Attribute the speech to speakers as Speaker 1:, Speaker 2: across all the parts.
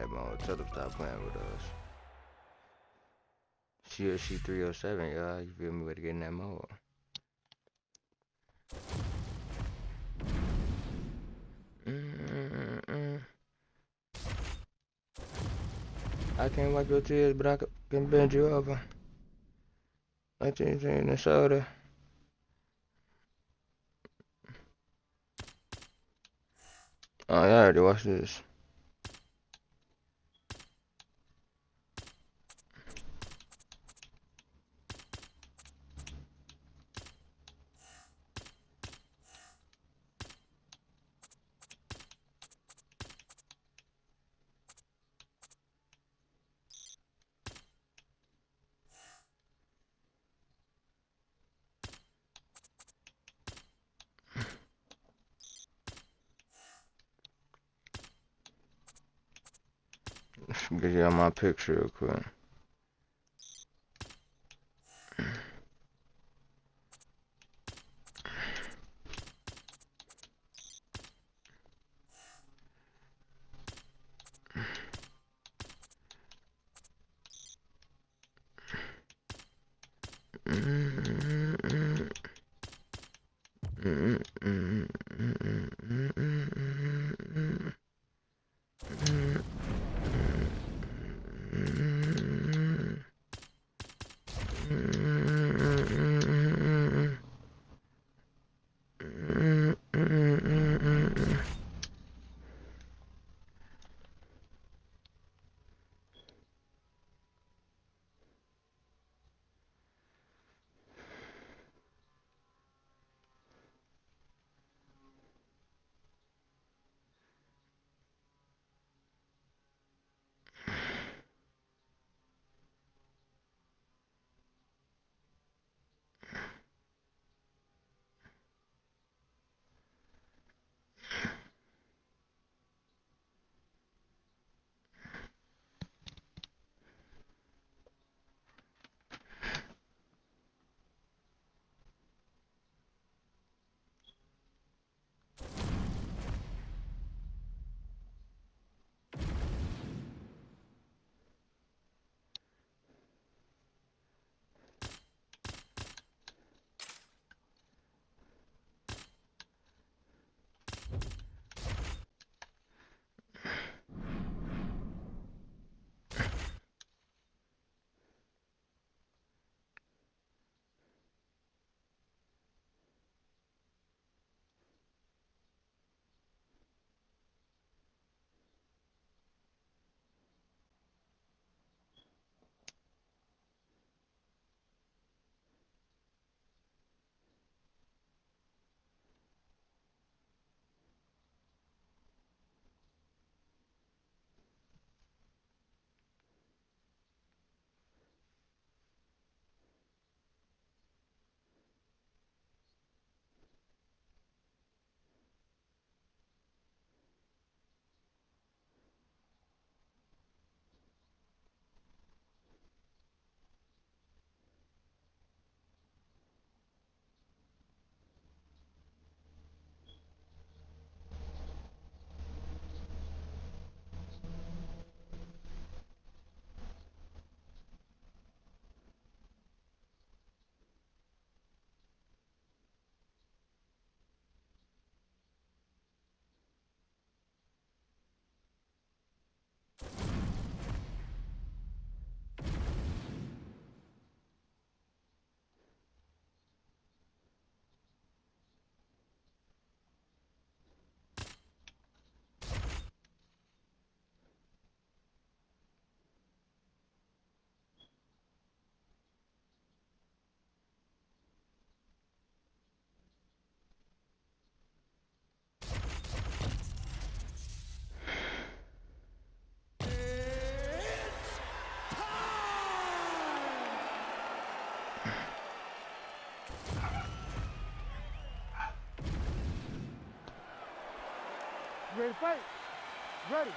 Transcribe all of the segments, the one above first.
Speaker 1: that mode. Tell them stop playing with us. CSC 307, y'all. You feel me? Better get in that mode. I can't wipe your tears, but I can bend you over. 19 in the soda. Oh, yeah, I already watched this. Get you on my picture real quick.
Speaker 2: Ready to fight? Ready.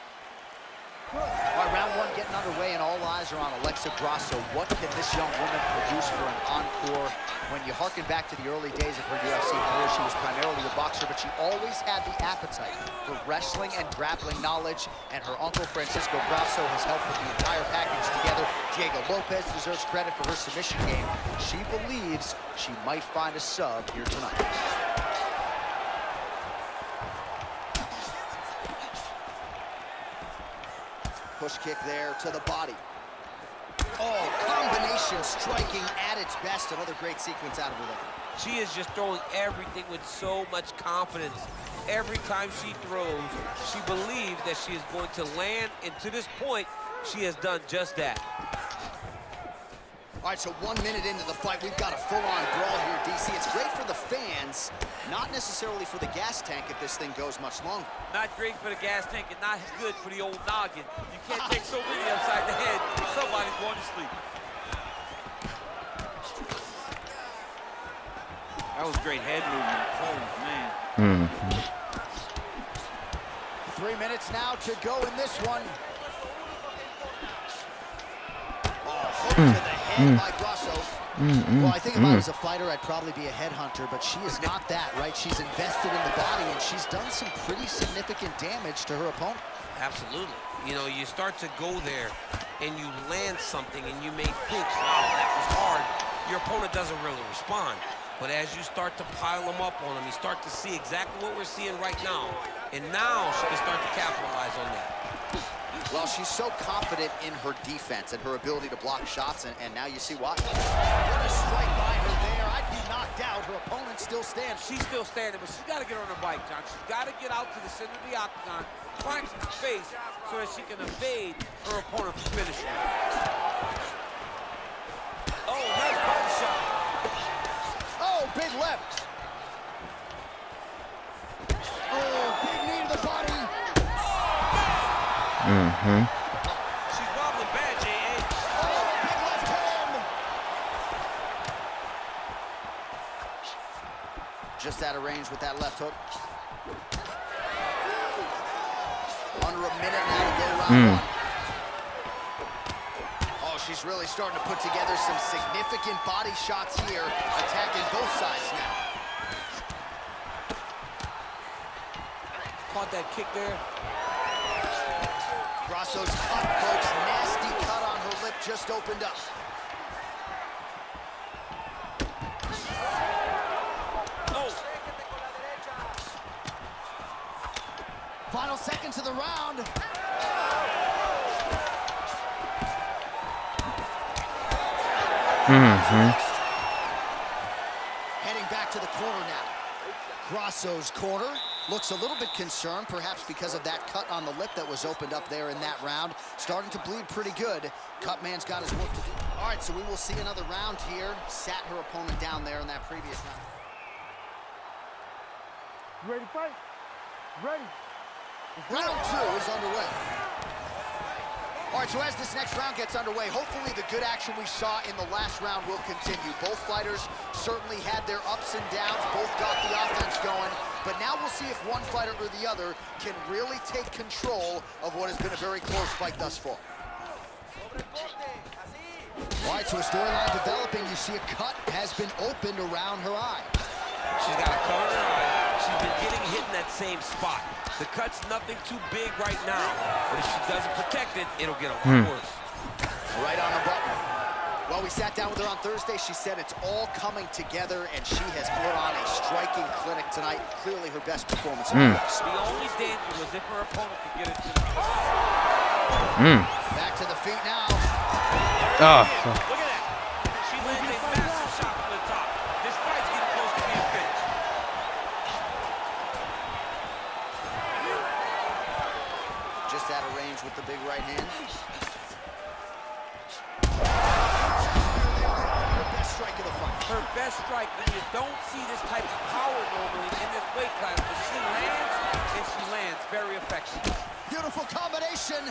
Speaker 3: All right, round one.
Speaker 2: one getting underway, and all eyes are on Alexa Grasso. What can this young woman produce for an encore? When you harken back to the early days of her UFC career, she was primarily a boxer, but she always had the appetite for wrestling and grappling knowledge, and her uncle, Francisco Grasso, has helped put the entire package together. Diego Lopez deserves credit for her submission game. She believes she might find a sub here tonight. Push kick there to the body. Oh, combination striking at its best. Another great sequence out of her there.
Speaker 3: She is just throwing everything with so much confidence. Every time she throws, she believes that she is going to land, and to this point, she has done just that.
Speaker 2: All right, so 1 minute into the fight, we've got a full-on brawl here, DC. It's great for the fans, not necessarily for the gas tank if this thing goes much longer.
Speaker 3: Not great for the gas tank and not good for the old noggin. You can't take so many upside the head. Somebody's going to sleep. That was great head movement. Oh, man.
Speaker 2: 3 minutes now to go in this one. To the head by Grasso. Well, I think if I was a fighter, I'd probably be a headhunter, but she is not that, right? She's invested in the body, and she's done some pretty significant damage to her opponent.
Speaker 3: Absolutely. You know, you start to go there, and you land something, and you may think, wow, that was hard. Your opponent doesn't really respond. But as you start to pile them up on him, you start to see exactly what we're seeing right now. And now she can start to capitalize on that.
Speaker 2: Well, she's so confident in her defense and her ability to block shots, and now you see why. What a strike by her there. I'd be knocked out. Her opponent still stands.
Speaker 3: She's still standing, but she's got to get on her bike, John. She's got to get out to the center of the octagon, find some space so that she can evade her opponent from finishing. Oh, nice body shot.
Speaker 2: Oh, big left. Oh, big knee to the body.
Speaker 3: She's wobbling bad, J.A.
Speaker 2: Oh, big left hand. Just out of range with that left hook. Under a minute now to go round one. Oh, she's really starting to put together some significant body shots here, attacking both sides now.
Speaker 3: Caught that kick there.
Speaker 2: Grasso's cut, folks. Nasty cut on her lip just opened up.
Speaker 3: Oh.
Speaker 2: Final seconds of the round. Heading back to the corner now. Grasso's corner looks a little bit concerned, perhaps because of that cut on the lip that was opened up there in that round. Starting to bleed pretty good. Cutman's got his work to do. All right, so we will see another round here. Sat her opponent down there in that previous round.
Speaker 4: You ready to fight? Ready.
Speaker 2: Round two is underway. All right, so as this next round gets underway, hopefully the good action we saw in the last round will continue. Both fighters certainly had their ups and downs, both got the offense going, but now we'll see if one fighter or the other can really take control of what has been a very close fight thus far. All right, so a storyline developing. You see a cut has been opened around her eye.
Speaker 3: She's got a cut on her eye. She's been getting hit in that same spot. The cut's nothing too big right now, but if she doesn't protect it, it'll get a lot worse.
Speaker 2: Right on the button. Well, we sat down with her on Thursday. She said it's all coming together, and she has put on a striking clinic tonight. Clearly her best performance in the UFC.
Speaker 3: The only danger was if her opponent could get it to the
Speaker 2: Back to the feet now.
Speaker 3: Look at that. She lands a massive shot from the top. This fight's getting close to being finished.
Speaker 2: Just out of range with the big right hand. Her best strike of the fight.
Speaker 3: Her best strike, and you don't see this type of power normally in this weight class, but she lands, and she lands very effective.
Speaker 2: Beautiful combination.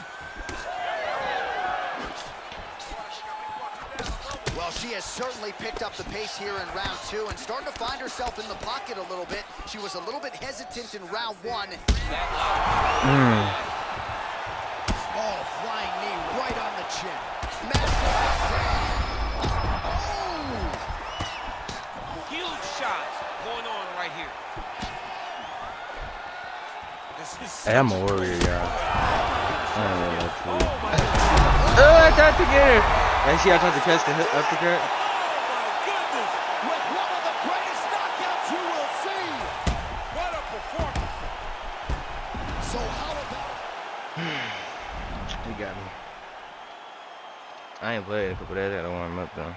Speaker 2: Well, she has certainly picked up the pace here in round two and starting to find herself in the pocket a little bit. She was a little bit hesitant in round one. Oh, flying knee right chin. Massive.
Speaker 3: Huge shots going on right here.
Speaker 1: Hey, I'm a warrior, y'all. I don't know that too. Oh, I tried to get her. And see, I tried to catch the uppercut.
Speaker 4: Oh my goodness! With one of the greatest knockouts you will see. What a performance!
Speaker 2: So how about?
Speaker 1: He got me. I ain't played a couple days. I gotta warm him up though.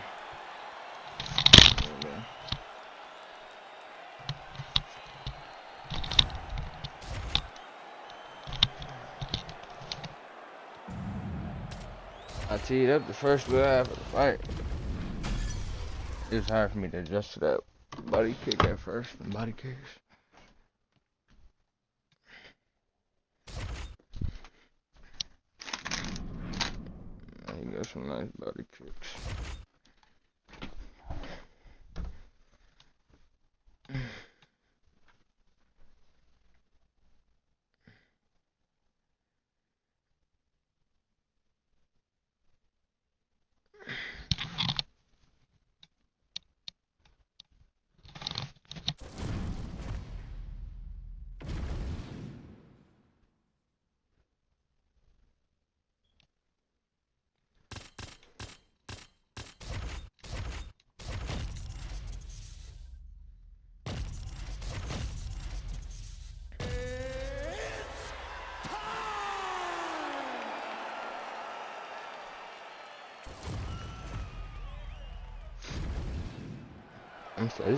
Speaker 1: I teed up the first little half of the fight. It was hard for me to adjust to that body kick at first. Body kicks. You got some nice body kicks.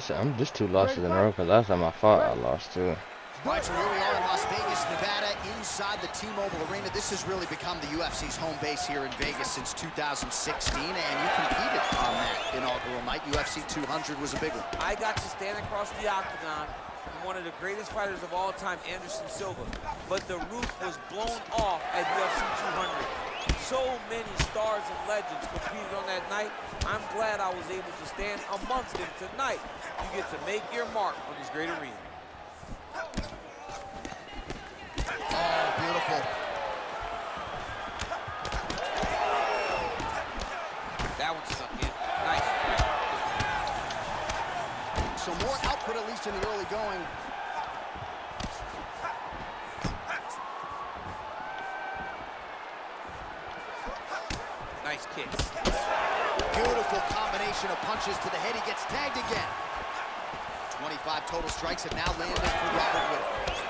Speaker 1: I'm just two losses in a row because last time I fought, I lost too.
Speaker 2: All right, so here we are in Las Vegas, Nevada, inside the T-Mobile Arena. This has really become the UFC's home base here in Vegas since 2016, and you competed on that inaugural night. UFC 200 was a big one.
Speaker 5: I got to stand across the octagon from one of the greatest fighters of all time, Anderson Silva, but the roof was blown off at UFC 200. So many stars and legends competed on that night. I'm glad I was able to stand amongst them tonight. You get to make your mark on this great arena.
Speaker 2: Oh, beautiful.
Speaker 5: That one sunk in. Nice.
Speaker 2: So more output, at least in the early going.
Speaker 5: Nice kick.
Speaker 2: Beautiful combination of punches to the head. He gets tagged again. 25 total strikes have now landed for Robert Whittaker.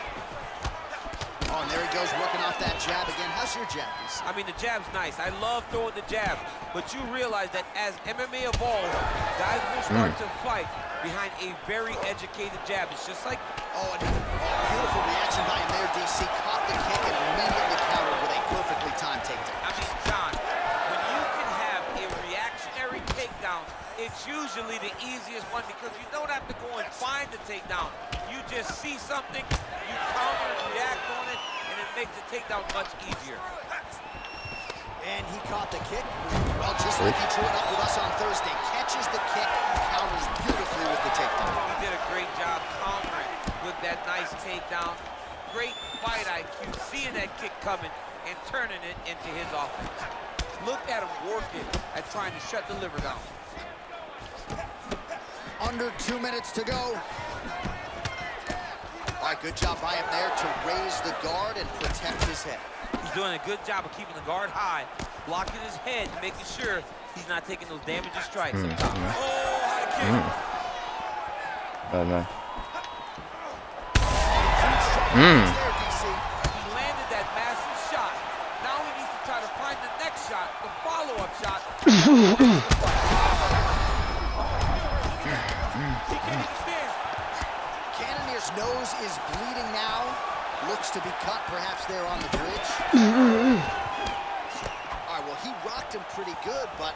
Speaker 2: Oh, and there he goes, working off that jab again. How's your jab, DC?
Speaker 5: I mean, the jab's nice. I love throwing the jab, but you realize that as MMA evolves, guys will start to fight behind a very educated jab. It's just like...
Speaker 2: Oh, and beautiful reaction by him there, DC. Caught the kick and immediately countered with a perfectly timed takedown.
Speaker 5: I mean, John, when you can have a reactionary takedown, it's usually the easiest one because you don't have to go and find the takedown. You just see something, you counter and react on it, and it makes the takedown much easier.
Speaker 2: And he caught the kick. Well, just like he drew it up with us on Thursday. Catches the kick, counters beautifully with the takedown.
Speaker 5: He did a great job countering with that nice takedown. Great fight IQ, seeing that kick coming and turning it into his offense. Look at him working at trying to shut the liver down.
Speaker 2: Under 2 minutes to go. All right, good job by him there to raise the guard and protect his head.
Speaker 5: He's doing a good job of keeping the guard high, blocking his head, and making sure he's not taking those damaging strikes. Oh, high kick.
Speaker 1: Oh, no.
Speaker 2: There, DC.
Speaker 5: He landed that massive shot. Now he needs to try to find the next shot, the follow-up shot. He can't even stand.
Speaker 2: Cannonier's nose is bleeding now. Looks to be cut, perhaps there on the bridge. All right, well, he rocked him pretty good, but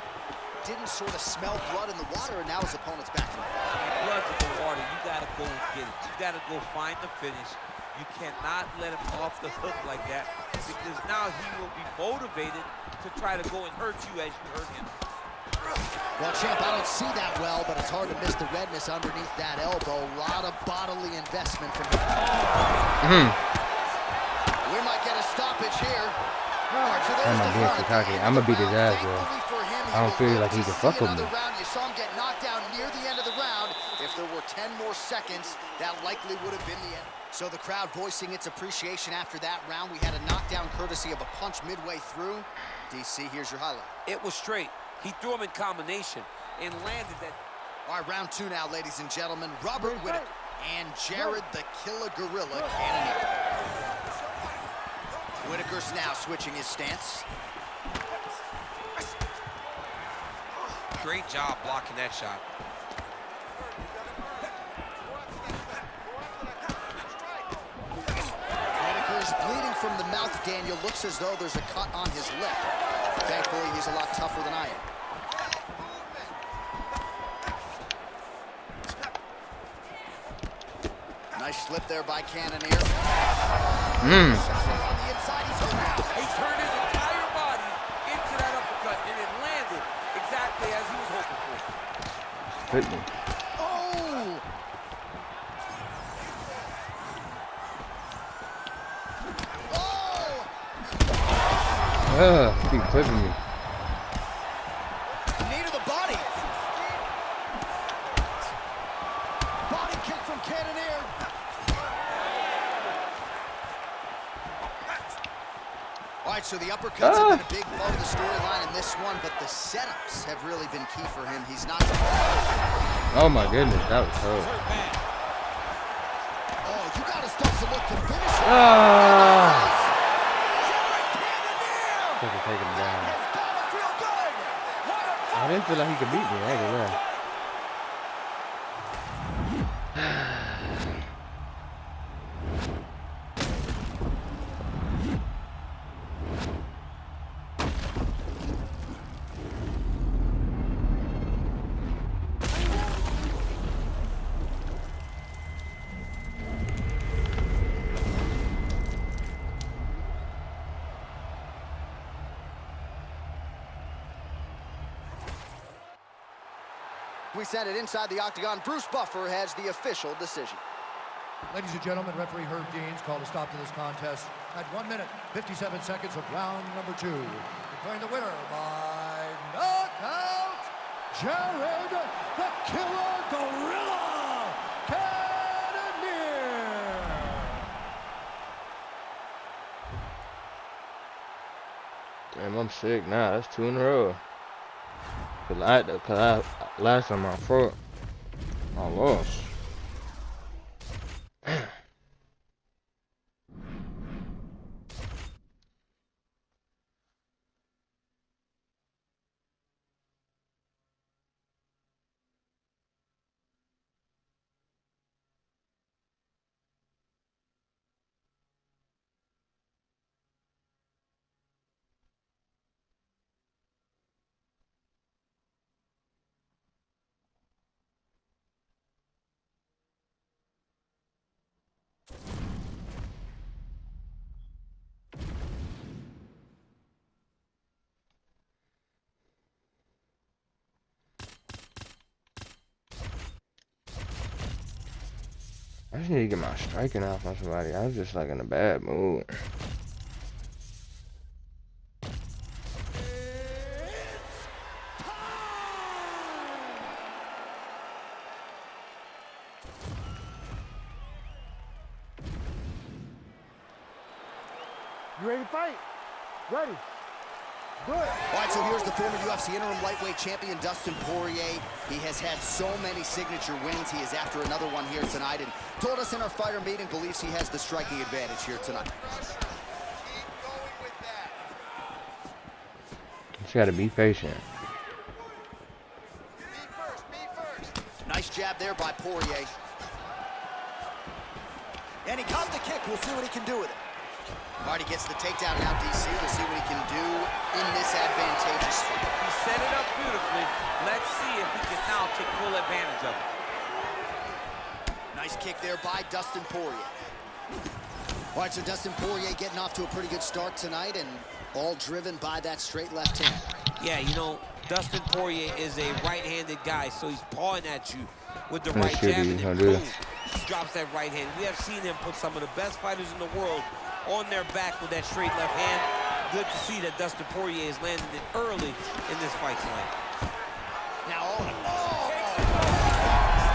Speaker 2: didn't sort of smell blood in the water, and now his opponent's back in the fight.
Speaker 5: Blood's in the water. You gotta go get it. You gotta go find the finish. You cannot let him off the hook like that because now he will be motivated to try to go and hurt you as you hurt him.
Speaker 2: Well, champ, I don't see that well, but it's hard to miss the redness underneath that elbow. A lot of bodily investment from him. We might get a stoppage here.
Speaker 1: I'm not being too cocky. I'm gonna beat his ass, bro. I don't feel like he can fuck with me.
Speaker 2: You saw him get knocked down near the end of the round. If there were 10 more seconds, that likely would have been the end. So the crowd voicing its appreciation after that round. We had a knockdown courtesy of a punch midway through. DC, here's your highlight.
Speaker 5: It was straight. He threw him in combination and landed that.
Speaker 2: All right, round 2 now, ladies and gentlemen. Robert Whittaker and Jared the Killer Gorilla Cannonier. Whittaker's now switching his stance.
Speaker 3: Great job blocking that shot.
Speaker 2: Whittaker's bleeding from the mouth, Daniel. Looks as though there's a cut on his lip. Thankfully, he's a lot tougher than I am. Nice slip there by Cannonier. On the inside, he's hurt now.
Speaker 5: He turned his entire body into that uppercut, and it landed exactly as he was hoping for.
Speaker 1: Hit me.
Speaker 2: Oh! Oh!
Speaker 1: Keep clipping me.
Speaker 2: Knee to the body. Body kick from Cannonier. All right, so the uppercuts have been a big part of the storyline in this one, but the setups have really been key for him. He's not.
Speaker 1: Oh my goodness, that was tough.
Speaker 2: Oh, you gotta start to look to finish it.
Speaker 1: Take him down. I didn't feel like he could beat me. I ain't gonna lie.
Speaker 2: We send it inside the octagon. Bruce Buffer has the official decision.
Speaker 6: Ladies and gentlemen, referee Herb Deans called a stop to this contest at 1 minute, 57 seconds of round number 2. Declaring the winner by knockout, Jared the Killer Gorilla Cannonier.
Speaker 1: Damn, I'm sick now. That's 2 in a row. Cause last time I fought, I lost. I just need to get my striking off on somebody. I was just like in a bad mood.
Speaker 4: You ready to fight? Ready. Good.
Speaker 2: All right, so here's the former UFC interim lightweight champion, Dustin Poirier. He has had so many signature wins. He is after another one here tonight and told us in our fighter meeting believes he has the striking advantage here tonight.
Speaker 1: Just gotta be patient.
Speaker 2: Nice jab there by Poirier. And he caught the kick. We'll see what he can do with it. Marty gets the takedown now, DC. We'll see what he can do in this advantageous fight.
Speaker 5: He set it up beautifully. Let's see if he can now take full advantage of it.
Speaker 2: Nice kick there by Dustin Poirier. All right, so Dustin Poirier getting off to a pretty good start tonight and all driven by that straight left hand.
Speaker 3: Yeah, you know, Dustin Poirier is a right-handed guy, so he's pawing at you with the right jab, and then boom, he drops that right hand. We have seen him put some of the best fighters in the world on their back with that straight left hand. good to see that Dustin Poirier is landing it early in this fight tonight.
Speaker 2: Now,
Speaker 5: Slams him on his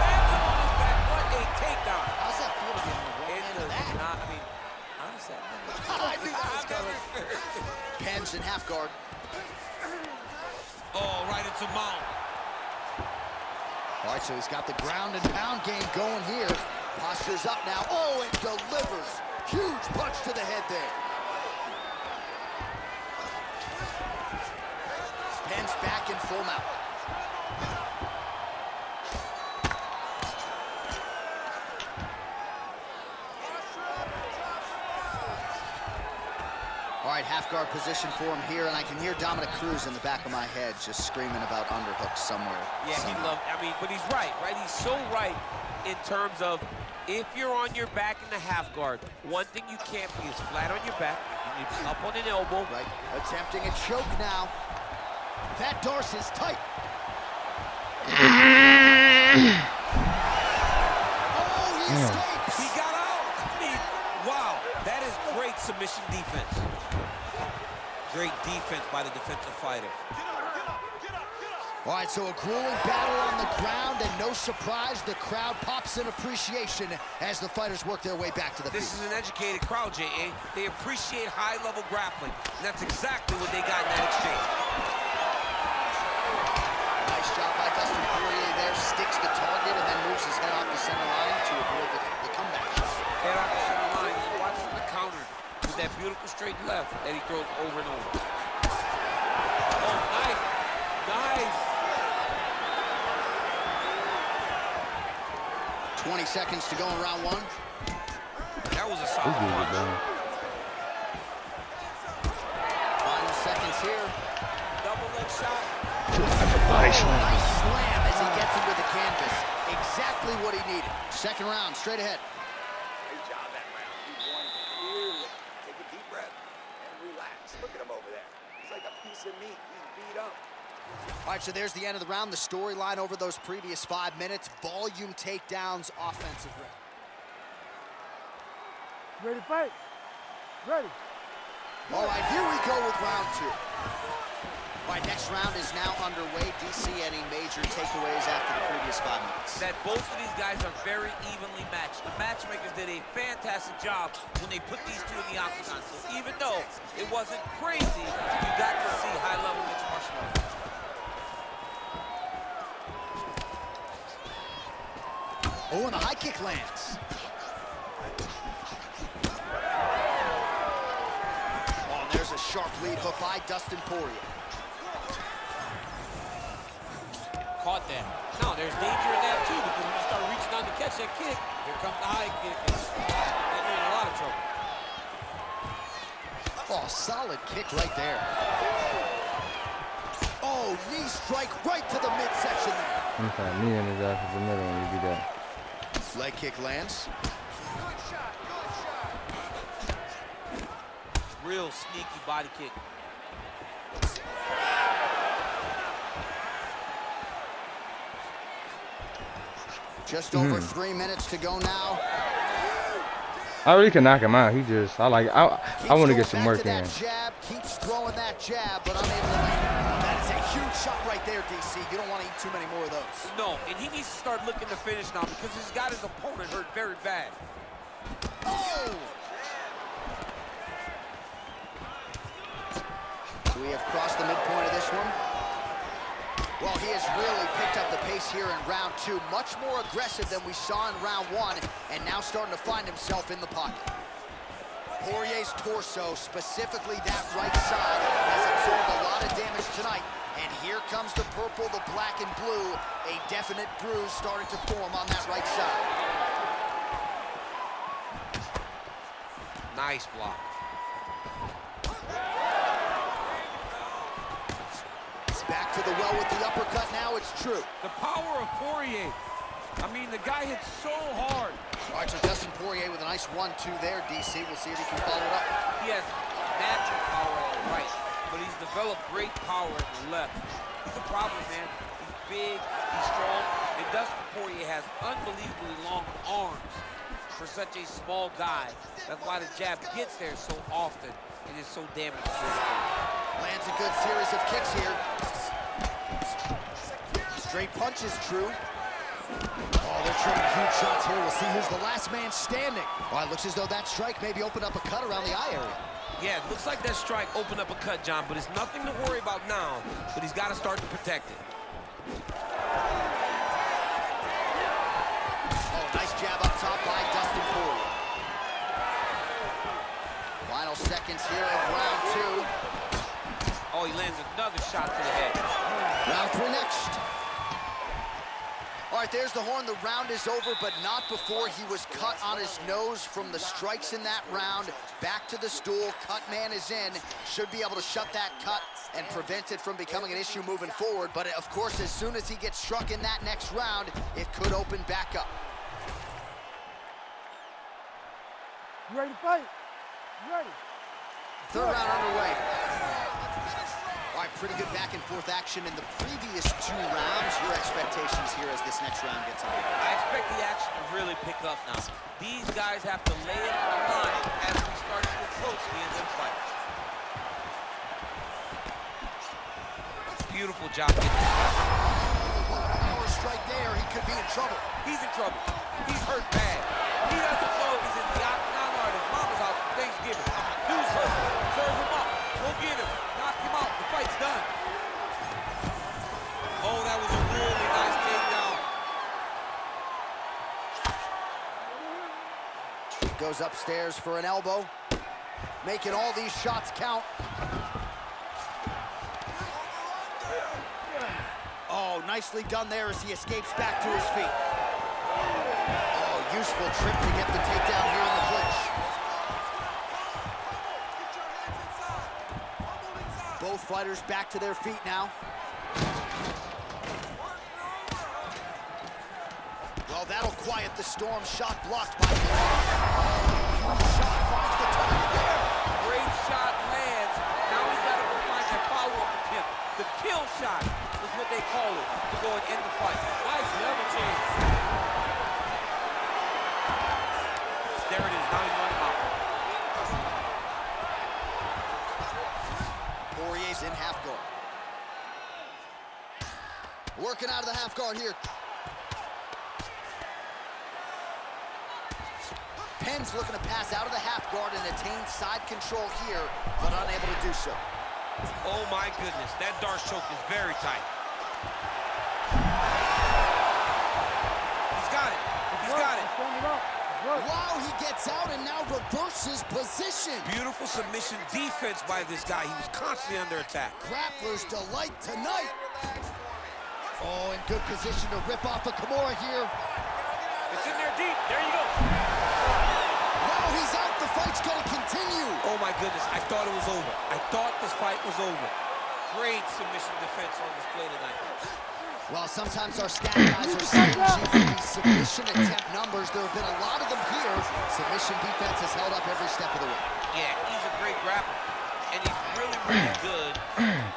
Speaker 5: back. What a takedown.
Speaker 2: how's that feel to get on the wrong
Speaker 5: It
Speaker 2: end of
Speaker 5: does
Speaker 2: that?
Speaker 5: not, I mean, honestly,
Speaker 2: I knew that was coming. Pens in half guard.
Speaker 3: Oh, right into mount.
Speaker 2: All right, so he's got the ground and pound game going here. Posture's up now. Oh, and delivers. Huge punch to the head there. Penn's back in full mount. All right, half guard position for him here, and I can hear Dominic Cruz in the back of my head just screaming about underhooks somewhere.
Speaker 5: yeah, he loved, I mean, but he's right? He's so right in terms of if you're on your back in the half guard, one thing you can't be is flat on your back. You need to be up on an elbow.
Speaker 2: Right, attempting a choke now. Pat Darcy's tight. Oh, he escapes.
Speaker 3: He got out. I mean, wow, that is great submission defense. Great defense by the defensive fighter.
Speaker 2: All right, so a grueling battle on the ground, and no surprise, the crowd pops in appreciation as the fighters work their way back to the
Speaker 3: This
Speaker 2: feet.
Speaker 3: is an educated crowd, J.A. They appreciate high-level grappling, and that's exactly what they got in that exchange.
Speaker 2: Nice job by Dustin Poirier there, sticks the target and then moves his head off the center line to avoid the comeback shot.
Speaker 5: Head off the center line. Watch the counter with that beautiful straight left that he throws over and over. Oh, nice. Nice.
Speaker 2: 20 seconds to go in round one.
Speaker 3: That was a solid punch.
Speaker 2: Final seconds here.
Speaker 5: Double leg shot.
Speaker 2: Nice slam as he gets him to the canvas. Exactly what he needed. Second round, straight ahead.
Speaker 4: Great job that round. You won clearly. Take a deep breath and relax. Look at him over there. He's like a piece of meat. He's beat up.
Speaker 2: All right, so there's the end of the round. The storyline over those previous 5 minutes. Volume takedowns, offensive round.
Speaker 7: Ready to fight? Ready.
Speaker 2: All right, here we go with round two. All right, next round is now underway. DC, any major takeaways after the previous 5 minutes?
Speaker 5: That both of these guys are very evenly matched. The matchmakers did a fantastic job when they put these two in the octagon. So even though it wasn't crazy, you got to see high-level mixed martial arts.
Speaker 2: Oh, and the high kick lands. Oh, and there's a sharp lead hook by Dustin Poirier.
Speaker 5: Caught that. No, there's danger in that too, because when you start reaching down to catch that kick, here comes the high kick. And you're in a lot of trouble.
Speaker 2: Oh, solid kick right there. Oh, knee strike right to the midsection there.
Speaker 1: Okay, knee in his ass is the middle when you do that.
Speaker 2: Leg kick lands.
Speaker 5: Real sneaky body kick.
Speaker 2: Just over 3 minutes to go now.
Speaker 1: I really can knock him out. He just, I want to get some work in.
Speaker 2: Jab, keeps throwing that jab, but unable to land it. That is a huge shot right there, DC. You don't want to eat too many more of those.
Speaker 5: No, and he needs to start looking to finish now because he's got his opponent hurt very bad.
Speaker 2: Oh! We have crossed the midpoint of this one. Well, he has really picked up the pace here in round two. Much more aggressive than we saw in round one, and now starting to find himself in the pocket. Poirier's torso, specifically that right side, has absorbed a lot of damage tonight. And here comes the purple, the black, and blue. A definite bruise starting to form on that right side.
Speaker 3: Nice block.
Speaker 2: Back to the well with the uppercut now, it's true.
Speaker 5: The power of Poirier. I mean, the guy hits so hard.
Speaker 2: All right, so Dustin Poirier with a nice 1-2 there, DC. We'll see if he can follow it up.
Speaker 5: He has natural power at the right, but he's developed great power at the left. He's a problem, man. He's big, he's strong, and Dustin Poirier has unbelievably long arms. for such a small guy. That's why the jab gets there so often. It is so damaging.
Speaker 2: Lands a good series of kicks here. Straight punches, true. Oh, they're trading huge shots here. We'll see who's the last man standing. Well, it looks as though that strike maybe opened up a cut around the eye area.
Speaker 3: Yeah, it looks like that strike opened up a cut, John, but it's nothing to worry about now, but he's got to start to protect it.
Speaker 2: Oh, nice jab up top by Dustin Poirier. Final seconds here of round 2.
Speaker 5: Oh, he lands another shot to the head.
Speaker 2: Round 3 next. All right, there's the horn. The round is over, but not before he was cut on his nose from the strikes in that round. Back to the stool. Cut man is in. Should be able to shut that cut and prevent it from becoming an issue moving forward. But, of course, as soon as he gets struck in that next round, it could open back up.
Speaker 7: You ready to fight? You ready?
Speaker 2: Third round underway. All right, pretty good back and forth action in the previous 2 rounds. Your expectations here as this next round gets on.
Speaker 5: I expect the action to really pick up now. These guys have to lay it on the line as we start to approach the end of the fight.
Speaker 3: Beautiful job.
Speaker 2: Power strike there. He could be in trouble.
Speaker 5: He's in trouble. He's hurt bad. He doesn't know if he's in the octagon or at his mama's house for Thanksgiving. Do something. Serve him up. Go get him. Knock him out. The fight's done. Oh, that was a really nice takedown.
Speaker 2: Goes upstairs for an elbow. Making all these shots count. Oh, nicely done there as he escapes back to his feet. Oh, useful trip to get the takedown here in the clinch. Both fighters back to their feet now. Well, that'll quiet the storm. Shot blocked by him. Shot finds the target there.
Speaker 5: Great shot lands. Now he's got to go find that follow-up attempt. The kill shot is what they call it to go and end the fight. Nice level change. There it is. Now he's running out.
Speaker 2: Poirier's in half guard. Working out of the half guard here. Penn's looking to pass out of the half guard and attain side control here, but unable to do so.
Speaker 3: Oh, my goodness. That Darce choke is very tight. He's got it. He's got it.
Speaker 7: Stand it up. Good.
Speaker 2: Wow, he gets out and now reverses position.
Speaker 3: Beautiful submission defense by this guy. He was constantly under attack.
Speaker 2: Grappler's delight tonight. Oh, in good position to rip off a Kimura here.
Speaker 5: It's in there deep. There you go.
Speaker 2: Wow, he's out. The fight's gonna continue.
Speaker 3: Oh, my goodness. I thought it was over. I thought this fight was over.
Speaker 5: Great submission defense on display tonight.
Speaker 2: Well, sometimes our stat guys are stingy for these submission attempt numbers. There have been a lot of them here. Submission defense has held up every step of the way.
Speaker 3: Yeah, he's a great grappler. And he's really, really good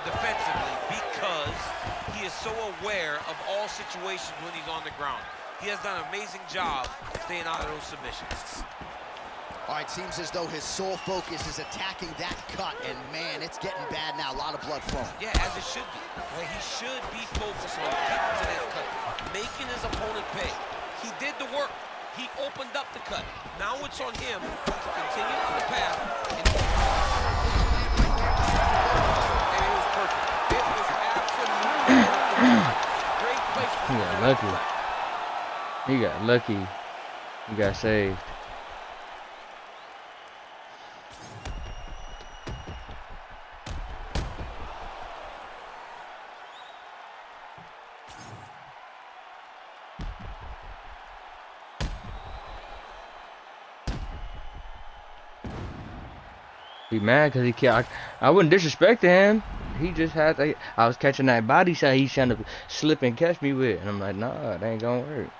Speaker 3: defensively because he is so aware of all situations when he's on the ground. He has done an amazing job staying out of those submissions.
Speaker 2: All right, seems as though his sole focus is attacking that cut, and man, it's getting bad now. A lot of blood flowing.
Speaker 3: Yeah, as it should be. Well, he should be focused on getting to that cut, making his opponent pay. He did the work. He opened up the cut. Now it's on him to continue on the path. And it was perfect. It was absolutely great placement.
Speaker 1: He got lucky. He got lucky. He got saved. Be mad because he can't. I wouldn't disrespect him. He just had to. I was catching that body shot he's trying to slip and catch me with, and I'm like, nah, it ain't gonna work.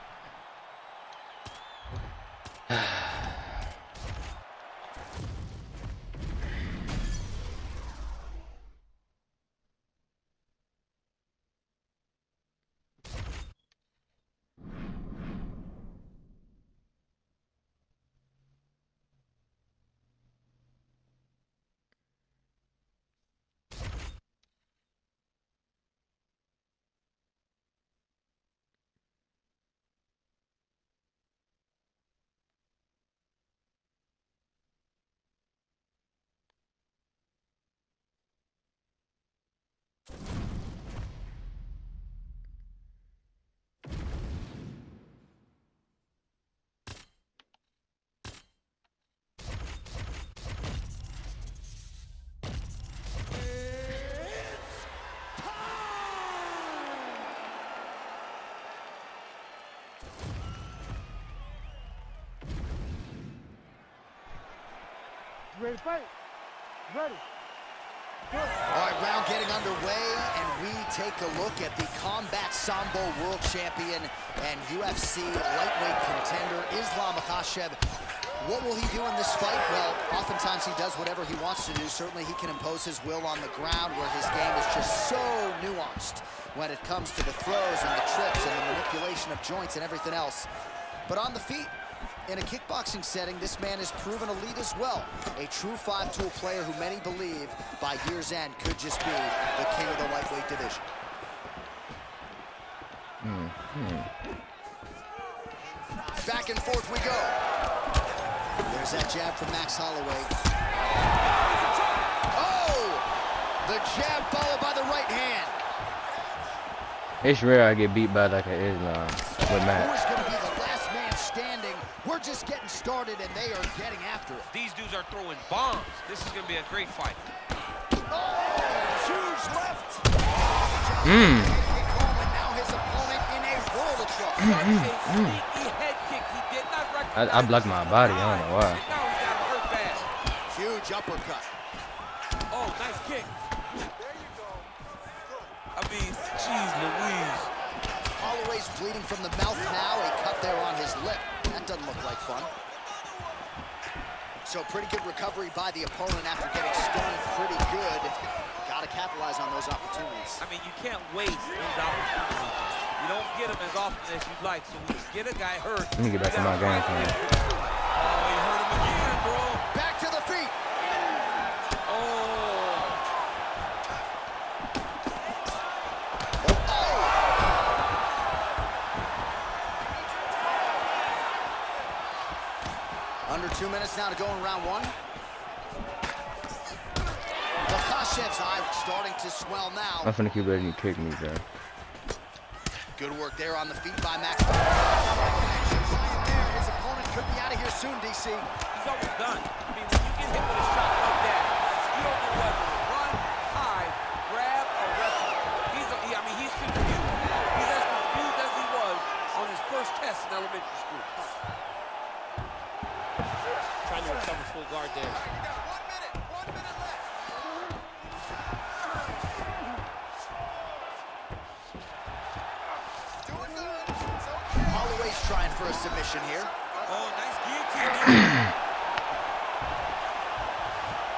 Speaker 7: You ready to fight? You ready?
Speaker 2: All right, round getting underway, and we take a look at the Combat Sambo World Champion and UFC lightweight contender, Islam Makhachev. What will he do in this fight? Well, oftentimes he does whatever he wants to do. Certainly he can impose his will on the ground, where his game is just so nuanced when it comes to the throws and the trips and the manipulation of joints and everything else. But on the feet, in a kickboxing setting, this man has proven elite as well. A true five-tool player who many believe by year's end could just be the king of the lightweight division. Back and forth we go. There's that jab from Max Holloway. Oh! The jab followed by the right hand.
Speaker 1: It's rare I get beat by like an Islam with Max.
Speaker 2: Who's going to be the last man standing? We're just getting started, and they are getting after it.
Speaker 3: These dudes are throwing bombs. This is going to be a great fight.
Speaker 2: Oh, huge left.
Speaker 1: Mm.
Speaker 2: And now his opponent in a world of trouble.
Speaker 5: A sneaky head kick. He did not recognize.
Speaker 1: I blocked my body. I don't know why.
Speaker 5: Now he's got hurt bad.
Speaker 2: Huge uppercut.
Speaker 5: Oh, nice kick. I mean, jeez Louise.
Speaker 2: Holloway's bleeding from the mouth now. A cut there on his lip. That doesn't look like fun. So pretty good recovery by the opponent after getting stunned pretty good. Got to capitalize on those opportunities.
Speaker 5: I mean, you can't waste these opportunities. You don't get them as often as you'd like. So when you get a guy hurt,
Speaker 1: Let me get back to my game plan.
Speaker 5: Oh, he hurt him again, bro.
Speaker 2: Back to the feet.
Speaker 5: Oh.
Speaker 2: Under 2 minutes now to go in round one. Makhachev's eye starting to swell now.
Speaker 1: I'm finna keep letting you kick me, bro.
Speaker 2: Good work there on the feet by Max. His opponent could be out of here soon, DC.
Speaker 5: He's almost done. I mean, when you get hit with a shot like that, you don't know whether to run, hide, grab, or wrestle. He's confused. He's as confused as he was on his first test in elementary school. Trying to recover full guard there.
Speaker 2: 1 minute left. Doing good. Holloway's trying for a submission here.
Speaker 5: Oh, nice guillotine.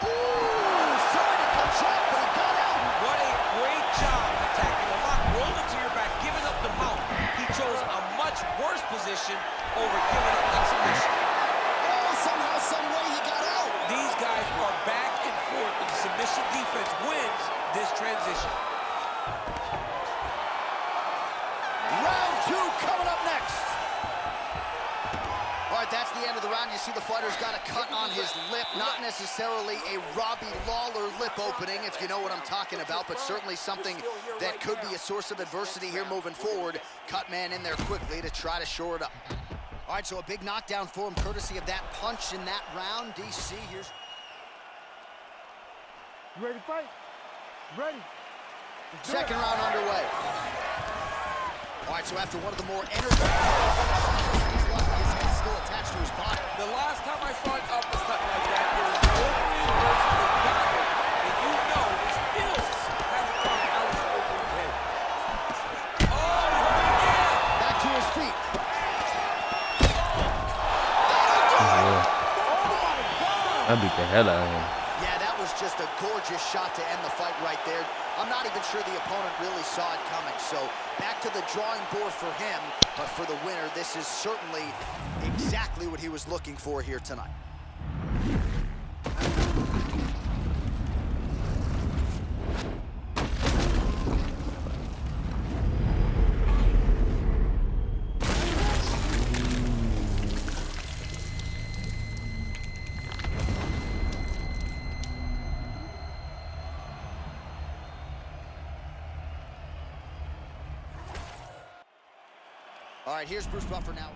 Speaker 2: Ooh, surgical chop, but he got out.
Speaker 5: What a great job attacking the lock, rolling to your back, giving up the mount. He chose a much worse position over giving up that submission.
Speaker 2: Somehow, some way he got out.
Speaker 5: These guys are back and forth, and the submission defense wins this transition.
Speaker 2: Round two coming up next. All right, that's the end of the round. You see the fighter's got a cut on his lip. Not necessarily a Robbie Lawler lip opening, if you know what I'm talking about, but certainly something that could be a source of adversity here moving forward. Cut man in there quickly to try to shore it up. All right, so a big knockdown for him, courtesy of that punch in that round. DC, here's...
Speaker 7: You ready to fight? You ready?
Speaker 2: Second round underway. All right, so after one of the more energetic... His head still attached to his body.
Speaker 5: The last time I saw an uppercut like that, it was opening versus the guy. And you know, it still hasn't come out of the opening head. Oh, yeah!
Speaker 2: Back to his feet.
Speaker 1: I beat the hell out of him.
Speaker 2: Yeah, that was just a gorgeous shot to end the fight right there. I'm not even sure the opponent really saw it coming. So back to the drawing board for him. But for the winner, this is certainly exactly what he was looking for here tonight. All right, here's Bruce Buffer now.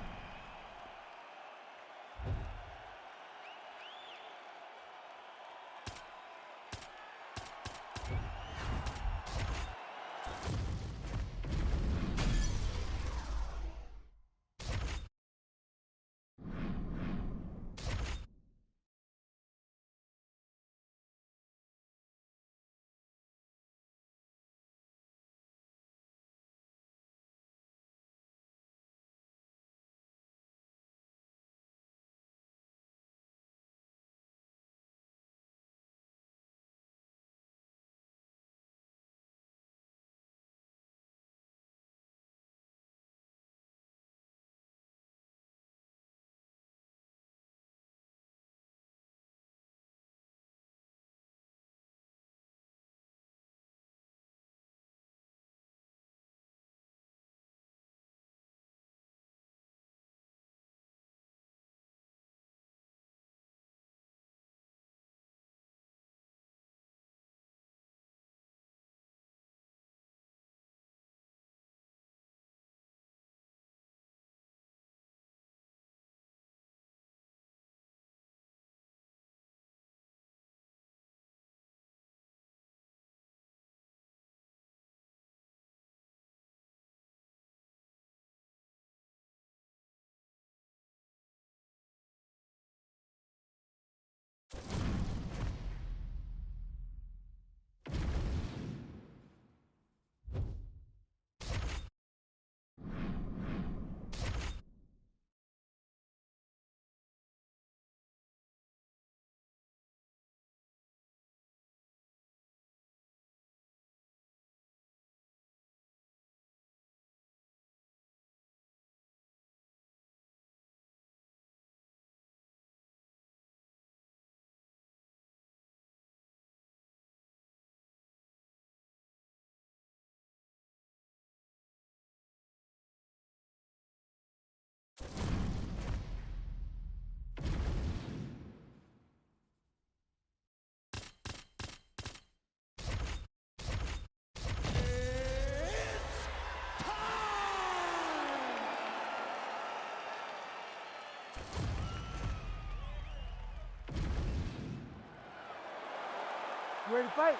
Speaker 7: You ready to fight?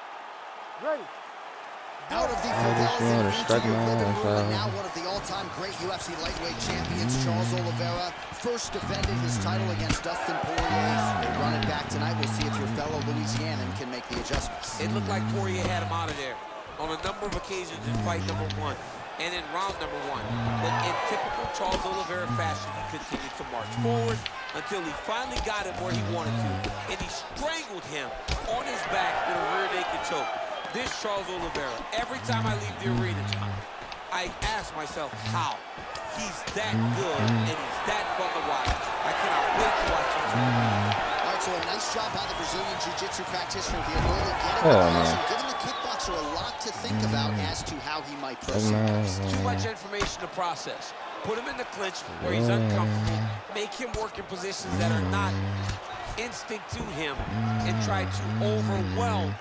Speaker 7: Ready.
Speaker 2: Out of the
Speaker 1: I just
Speaker 2: Fidelis
Speaker 1: wanna
Speaker 2: and into
Speaker 1: strike
Speaker 2: your
Speaker 1: my
Speaker 2: living
Speaker 1: ass
Speaker 2: room, and
Speaker 1: out.
Speaker 2: now one of the all-time great UFC lightweight champions, Charles Oliveira, first defended his title against Dustin Poirier. They run it back tonight. We'll see if your fellow Louisianan can make the adjustments.
Speaker 5: It looked like Poirier had him out of there on a number of occasions in fight number 1 and in round number 1. But in typical Charles Oliveira fashion, he continued to march forward until he finally got him where he wanted to. And he strangled him on his back with a rear naked choke. This Charles Oliveira, every time I leave the arena, I ask myself how. He's that good and he's that fun to watch. I cannot wait to watch him tonight.
Speaker 2: All right, so a nice job by the Brazilian Jiu-Jitsu practitioner here, really getting
Speaker 1: Oh,
Speaker 2: the
Speaker 1: man.
Speaker 2: position, giving the kickboxer a lot to think about as to how he might proceed.
Speaker 5: Too much information to process. Put him in the clinch where he's uncomfortable. Make him work in positions that are not instinct to him and try to overwhelm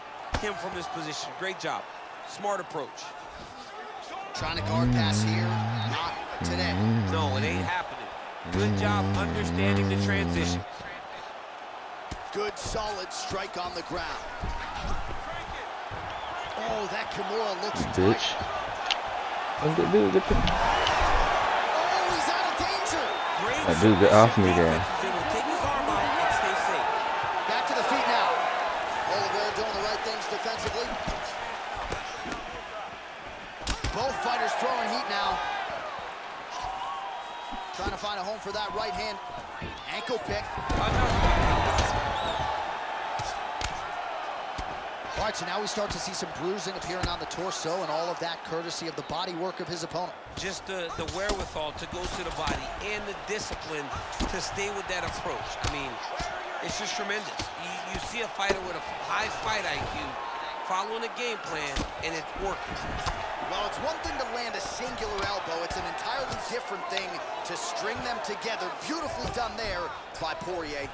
Speaker 5: him from this position. Great job. Smart approach.
Speaker 2: Trying to guard pass here, not today.
Speaker 5: No, it ain't happening. Good job understanding the transition.
Speaker 2: Good, solid strike on the ground. Oh, that Kimura looks tight.
Speaker 1: Bitch. Dude, get the...
Speaker 2: Oh, he's out of danger.
Speaker 1: That dude, get off me there.
Speaker 5: Take his arm out and stay safe.
Speaker 2: Back to the feet now. Oliveira doing the right things defensively. Both fighters throwing heat now. Trying to find a home for that right hand. Ankle pick. All right, so now we start to see some bruising appearing on the torso, and all of that courtesy of the body work of his opponent.
Speaker 5: Just the wherewithal to go to the body and the discipline to stay with that approach. I mean, it's just tremendous. You see a fighter with a high fight IQ following a game plan, and it's working.
Speaker 2: Well, it's one thing to land a singular elbow. It's an entirely different thing to string them together. Beautifully done there by Poirier.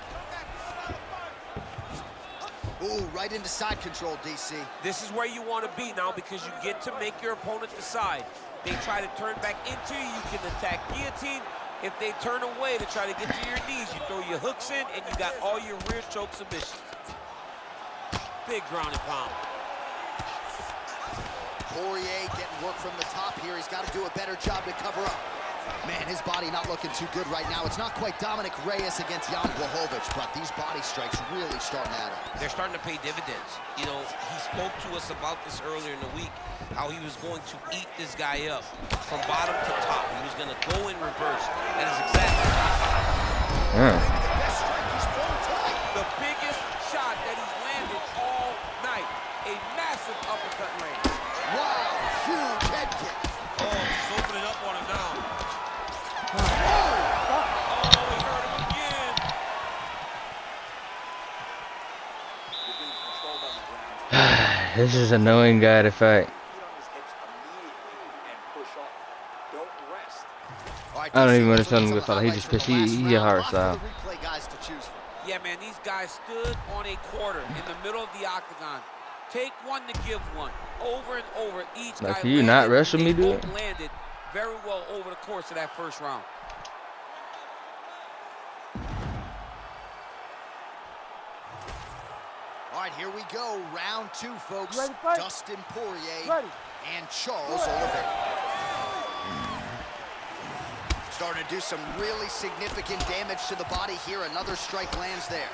Speaker 2: Ooh, right into side control, DC.
Speaker 5: This is where you want to be now because you get to make your opponent decide. They try to turn back into you, you can attack guillotine. If they turn away to try to get to your knees, you throw your hooks in and you got all your rear choke submissions. Big ground and pound.
Speaker 2: Poirier getting work from the top here. He's got to do a better job to cover up. Man, his body not looking too good right now. It's not quite Dominic Reyes against Jan Blachowicz, but these body strikes really starting at him.
Speaker 5: They're starting to pay dividends. You know, he spoke to us about this earlier in the week, how he was going to eat this guy up from bottom to top. He was going to go in reverse. That is exactly
Speaker 2: Maybe the best strike he's thrown tonight.
Speaker 5: the biggest shot that he's landed all night. A massive uppercut range.
Speaker 2: Wow, huge head kick.
Speaker 5: Oh, he's opening up on him now.
Speaker 2: Oh!
Speaker 5: Oh, he hurt him again.
Speaker 4: You're being controlled on the ground.
Speaker 1: This is an annoying guy to fight.
Speaker 4: Feet on his hips immediately and push off. Don't rest.
Speaker 2: All right,
Speaker 1: I don't even
Speaker 2: DC,
Speaker 1: understand
Speaker 2: let's
Speaker 1: him
Speaker 2: look at
Speaker 1: with he
Speaker 2: some
Speaker 1: just
Speaker 2: highlights
Speaker 1: pissed.
Speaker 2: from the
Speaker 1: He a
Speaker 2: last
Speaker 1: hard
Speaker 2: round.
Speaker 1: style.
Speaker 2: Lots of replay guys to choose from.
Speaker 5: Yeah, man, these guys stood on a quarter in the middle of the octagon. Take one to give one. Over and over, each
Speaker 1: Like,
Speaker 5: guy
Speaker 1: can you not
Speaker 5: landed,
Speaker 1: wrestle me,
Speaker 5: they
Speaker 1: dude?
Speaker 5: both landed very well over the course of that first round.
Speaker 2: All right, here we go. Round two, folks.
Speaker 7: Ready to fight?
Speaker 2: Dustin Poirier
Speaker 7: Ready.
Speaker 2: and Charles Oliveira. Starting to do some really significant damage to the body here. Another strike lands there.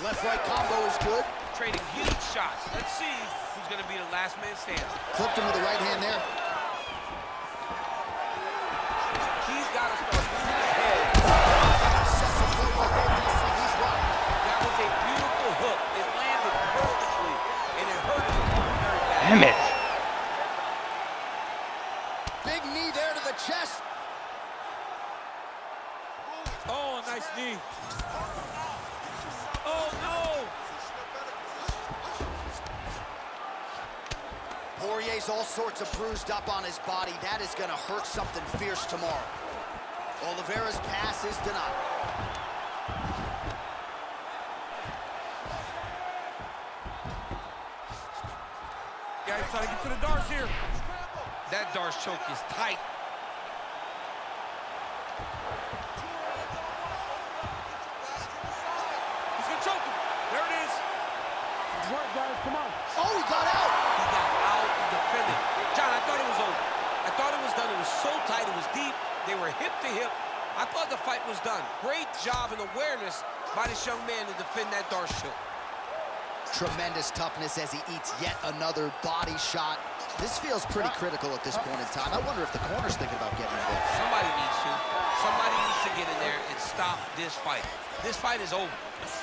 Speaker 2: Left-right combo is good.
Speaker 5: Trading huge shots. Let's see who's going to be the last man standing.
Speaker 2: Clipped him with the right hand there.
Speaker 5: He's got to start moving his head.
Speaker 2: Sets up right there, DC. He's right.
Speaker 5: That was a beautiful hook. It landed perfectly, and it hurt him very bad.
Speaker 1: Damn it.
Speaker 2: Big knee there to the chest.
Speaker 5: Oh, a nice knee. Oh, no.
Speaker 2: Poirier's all sorts of bruised up on his body. That is going to hurt something fierce tomorrow. Oliveira's pass is denied.
Speaker 5: Guys trying to get to the darts here. That darts choke is tight. He's
Speaker 7: work, guys. Come on.
Speaker 2: Oh, he got out.
Speaker 3: He got out and defended. John, I thought it was over. I thought it was done. It was so tight. It was deep. They were hip to hip. I thought the fight was done. Great job and awareness by this young man to defend that Darce choke.
Speaker 2: Tremendous toughness as he eats yet another body shot. This feels pretty critical at this point in time. I wonder if the corner's thinking about getting involved.
Speaker 3: Somebody needs to. Somebody needs to get in there and stop this fight. This fight is over.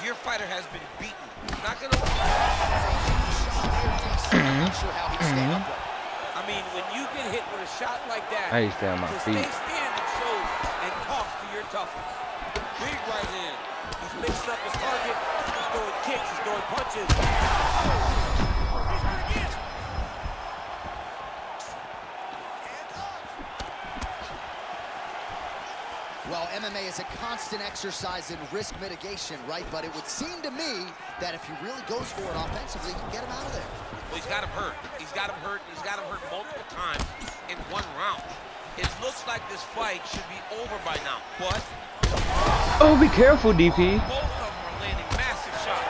Speaker 3: Your fighter has been beaten. Not gonna.
Speaker 2: Not sure how he'd stand up with.
Speaker 5: I mean, when you get hit with a shot like that,
Speaker 1: I used to stay on my
Speaker 5: to
Speaker 1: feet.
Speaker 5: stay standing shows and talks to your toughness. Big right hand. He's mixing up his target. He's throwing kicks. He's throwing punches.
Speaker 2: Well, MMA is a constant exercise in risk mitigation, right? But it would seem to me that if he really goes for it offensively, you can get him out of there.
Speaker 3: Well, he's got him hurt. He's got him hurt. He's got him hurt multiple times in one round. It looks like this fight should be over by now, but
Speaker 1: Oh, be careful, DP.
Speaker 3: both of them are landing massive shots.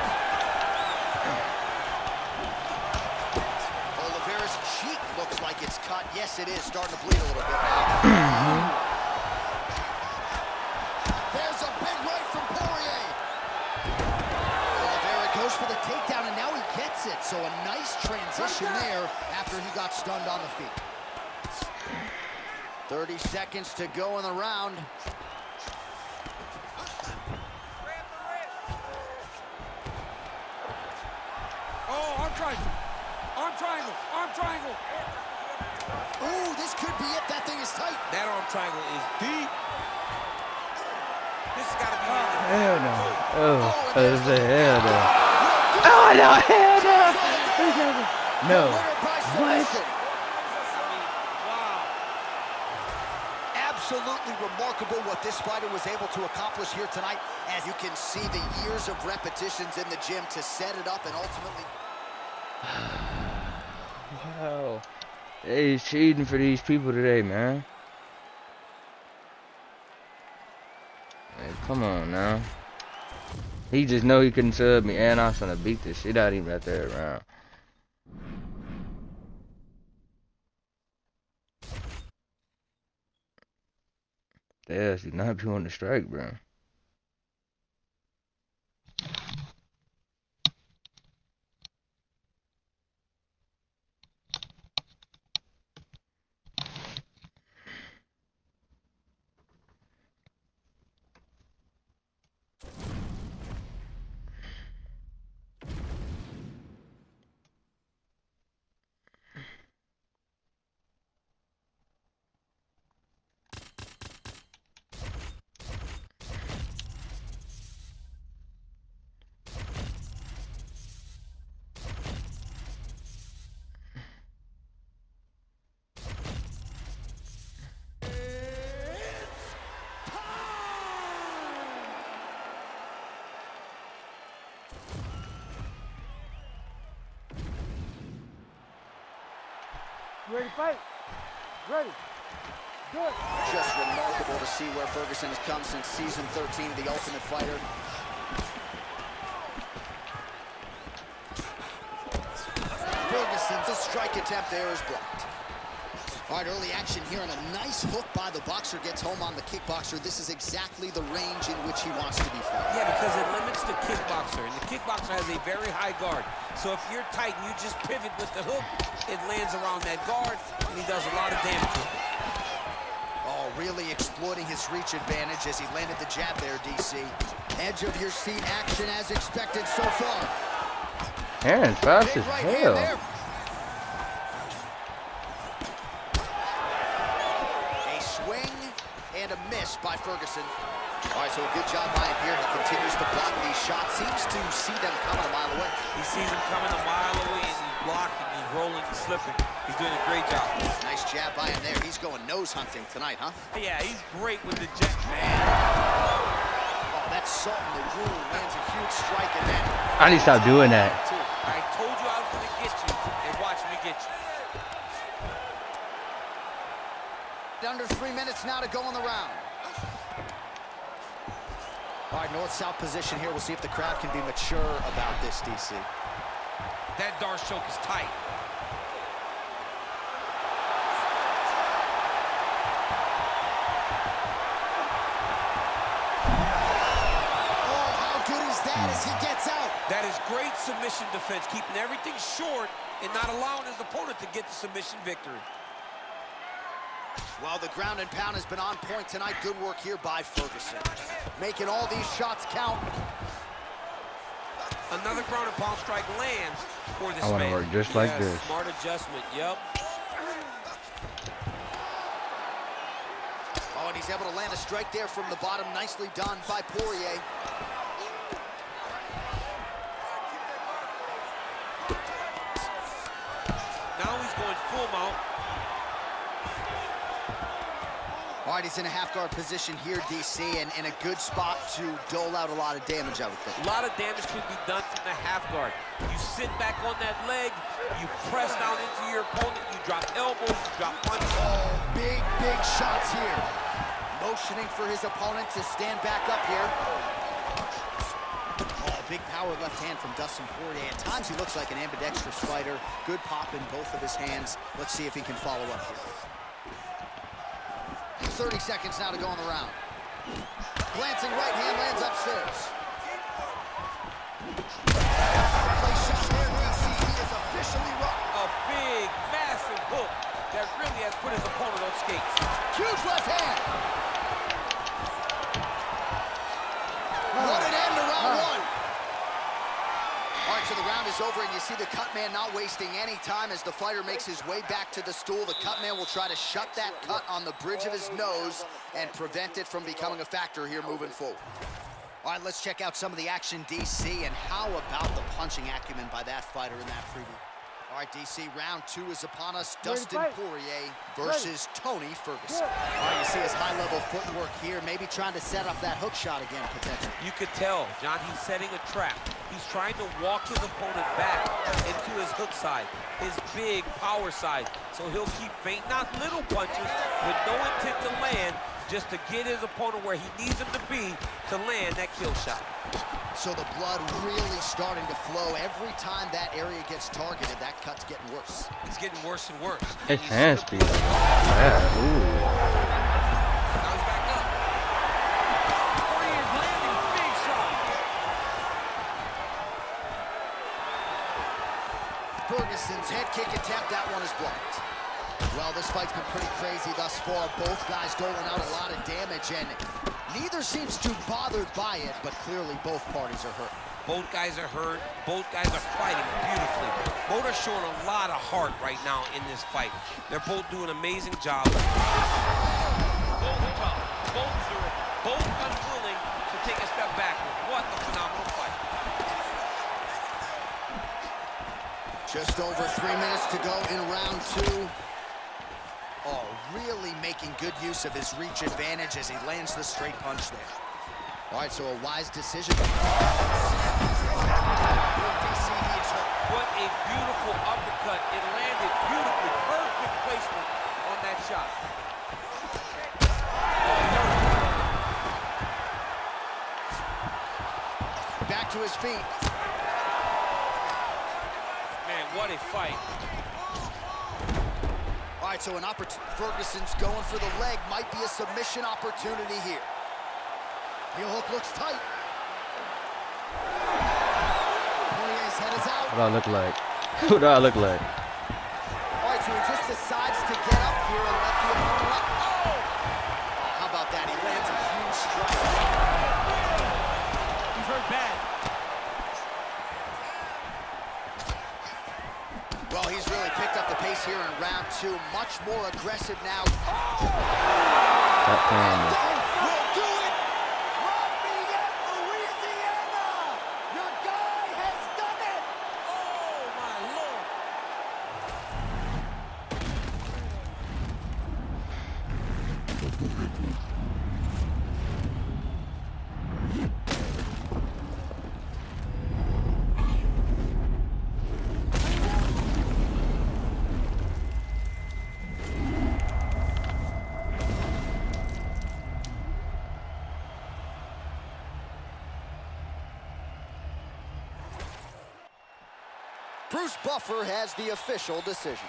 Speaker 2: Oliveira's cheek looks like it's cut. Yes, it is starting to bleed a little bit now. There's a big right from Poirier. Oliveira goes for the takedown, and now he gets it. So a nice transition there after he got stunned on the feet. 30 seconds to go in the round.
Speaker 7: Oh, arm triangle. Arm triangle. Arm triangle.
Speaker 2: Ooh, this could be it. That thing is tight.
Speaker 3: That arm triangle is deep. This has got to be
Speaker 1: Hell no. Oh, it's a hell no. Oh, no, hell no. No. What?
Speaker 2: Absolutely remarkable what this fighter was able to accomplish here tonight. As you can see, the years of repetitions in the gym to set it up and ultimately...
Speaker 1: Wow. He's cheating for these people today, man. Hey, come on now. He just know he couldn't sub me, and I was gonna beat this shit out of him right there around. Yes, you not be on the strike, bro.
Speaker 7: You ready to fight? Ready. Do it.
Speaker 2: Just remarkable to see where Ferguson has come since season 13 of The Ultimate Fighter. Ferguson's strike attempt there is blocked. All right, early action here, and a nice hook by the boxer gets home on the kickboxer. This is exactly the range in which he wants to be fighting.
Speaker 5: Yeah, because it limits the kickboxer, and the kickboxer has a very high guard. So if you're tight and you just pivot with the hook, it lands around that guard, and he does a lot of damage.
Speaker 2: Oh, really exploiting his reach advantage as he landed the jab there, DC. Edge of your seat action as expected so far.
Speaker 1: Hands fast as
Speaker 2: Right hand
Speaker 1: hell.
Speaker 2: there. A swing and a miss by Ferguson. All right, so a good job by him here. He continues to block these shots. Seems to see them coming a mile away.
Speaker 5: He sees him coming a mile away, and he's blocking, he's rolling, he's slipping. He's doing a great job.
Speaker 2: Nice jab by him there. He's going nose hunting tonight, huh?
Speaker 5: Yeah, he's great with the jet, man.
Speaker 2: Oh, that's salt in the wound. Lands a huge strike, and then...
Speaker 1: I need to stop doing that.
Speaker 5: I told you I was going to get you, and watch me get you.
Speaker 2: Under 3 minutes now to go in the round. All right, north-south position here. We'll see if the crowd can be mature about this, DC.
Speaker 3: That Darce choke is tight.
Speaker 2: Oh, how good is that as he gets out?
Speaker 3: That is great submission defense, keeping everything short and not allowing his opponent to get the submission victory.
Speaker 2: Well, the ground and pound has been on point tonight. Good work here by Ferguson. Making all these shots count.
Speaker 3: Another ground and pound strike lands for this
Speaker 1: I want to
Speaker 3: man.
Speaker 1: work just like
Speaker 5: Yes,
Speaker 1: this.
Speaker 5: smart adjustment, yep.
Speaker 2: Oh, and he's able to land a strike there from the bottom. Nicely done by Poirier.
Speaker 5: Now he's going full mount.
Speaker 2: All right, he's in a half-guard position here, DC, and in a good spot to dole out a lot of damage, I would think.
Speaker 5: A lot of damage can be done from the half guard. You sit back on that leg, you press down into your opponent, you drop elbows, you drop punches.
Speaker 2: Oh, big, big shots here. Motioning for his opponent to stand back up here. Oh, big power left hand from Dustin Poirier. At times he looks like an ambidextrous fighter. Good pop in both of his hands. Let's see if he can follow up here. 30 seconds now to go in the round. Glancing right hand lands upstairs. Place shot there, DC. He is officially rocked.
Speaker 5: A big, massive hook that really has put his opponent on skates.
Speaker 2: Huge left hand. What an end to round one. All right, so the round is over, and you see the cut man not wasting any time as the fighter makes his way back to the stool. The cut man will try to shut that cut on the bridge of his nose and prevent it from becoming a factor here moving forward. All right, let's check out some of the action, DC, and how about the punching acumen by that fighter in that preview. All right, DC, round two is upon us. Dustin Poirier versus Tony Ferguson. All right, you see his high-level footwork here, maybe trying to set up that hook shot again, potentially.
Speaker 5: You could tell, John, he's setting a trap. He's trying to walk his opponent back into his hook side, his big power side. So he'll keep feint, not little punches, with no intent to land, just to get his opponent where he needs him to be to land that kill shot.
Speaker 2: So the blood really starting to flow. Every time that area gets targeted, that cut's getting worse.
Speaker 3: It's getting worse and worse.
Speaker 1: His hand speed. Yeah, ooh.
Speaker 3: Now he's back up.
Speaker 5: Poirier's landing big shot.
Speaker 2: Ferguson's head kick attempt, that one is blocked. Well, this fight's been pretty crazy thus far. Both guys doling out a lot of damage, and neither seems too bothered by it, but clearly both parties are hurt.
Speaker 3: Both guys are hurt. Both guys are fighting beautifully. Both are showing a lot of heart right now in this fight. They're both doing an amazing job. Both tough. Both zero. Both unwilling to take a step backward. What a phenomenal fight.
Speaker 2: Just over 3 minutes to go in round two. Oh, really making good use of his reach advantage as he lands the straight punch there. All right, so a wise decision. DC, he is hurt.
Speaker 5: What a beautiful uppercut. It landed beautifully. Perfect placement on that shot.
Speaker 2: Back to his feet.
Speaker 5: Man, what a fight.
Speaker 2: All right, so an Ferguson's going for the leg. Might be a submission opportunity here. Heel hook looks tight. Poirier's head is out.
Speaker 1: What do I look like? What do I look like?
Speaker 2: All right, so he just decides to get up here and let the opponent up. Oh! How about that? He lands a huge strike.
Speaker 5: He's hurt bad.
Speaker 2: Well, he's really picked up the pace here in round two. Much more aggressive now.
Speaker 1: That camera.
Speaker 2: Will do it!
Speaker 7: Lafayette, Louisiana! Your guy has done it!
Speaker 5: Oh, my Lord.
Speaker 2: Bruce Buffer has the official decision.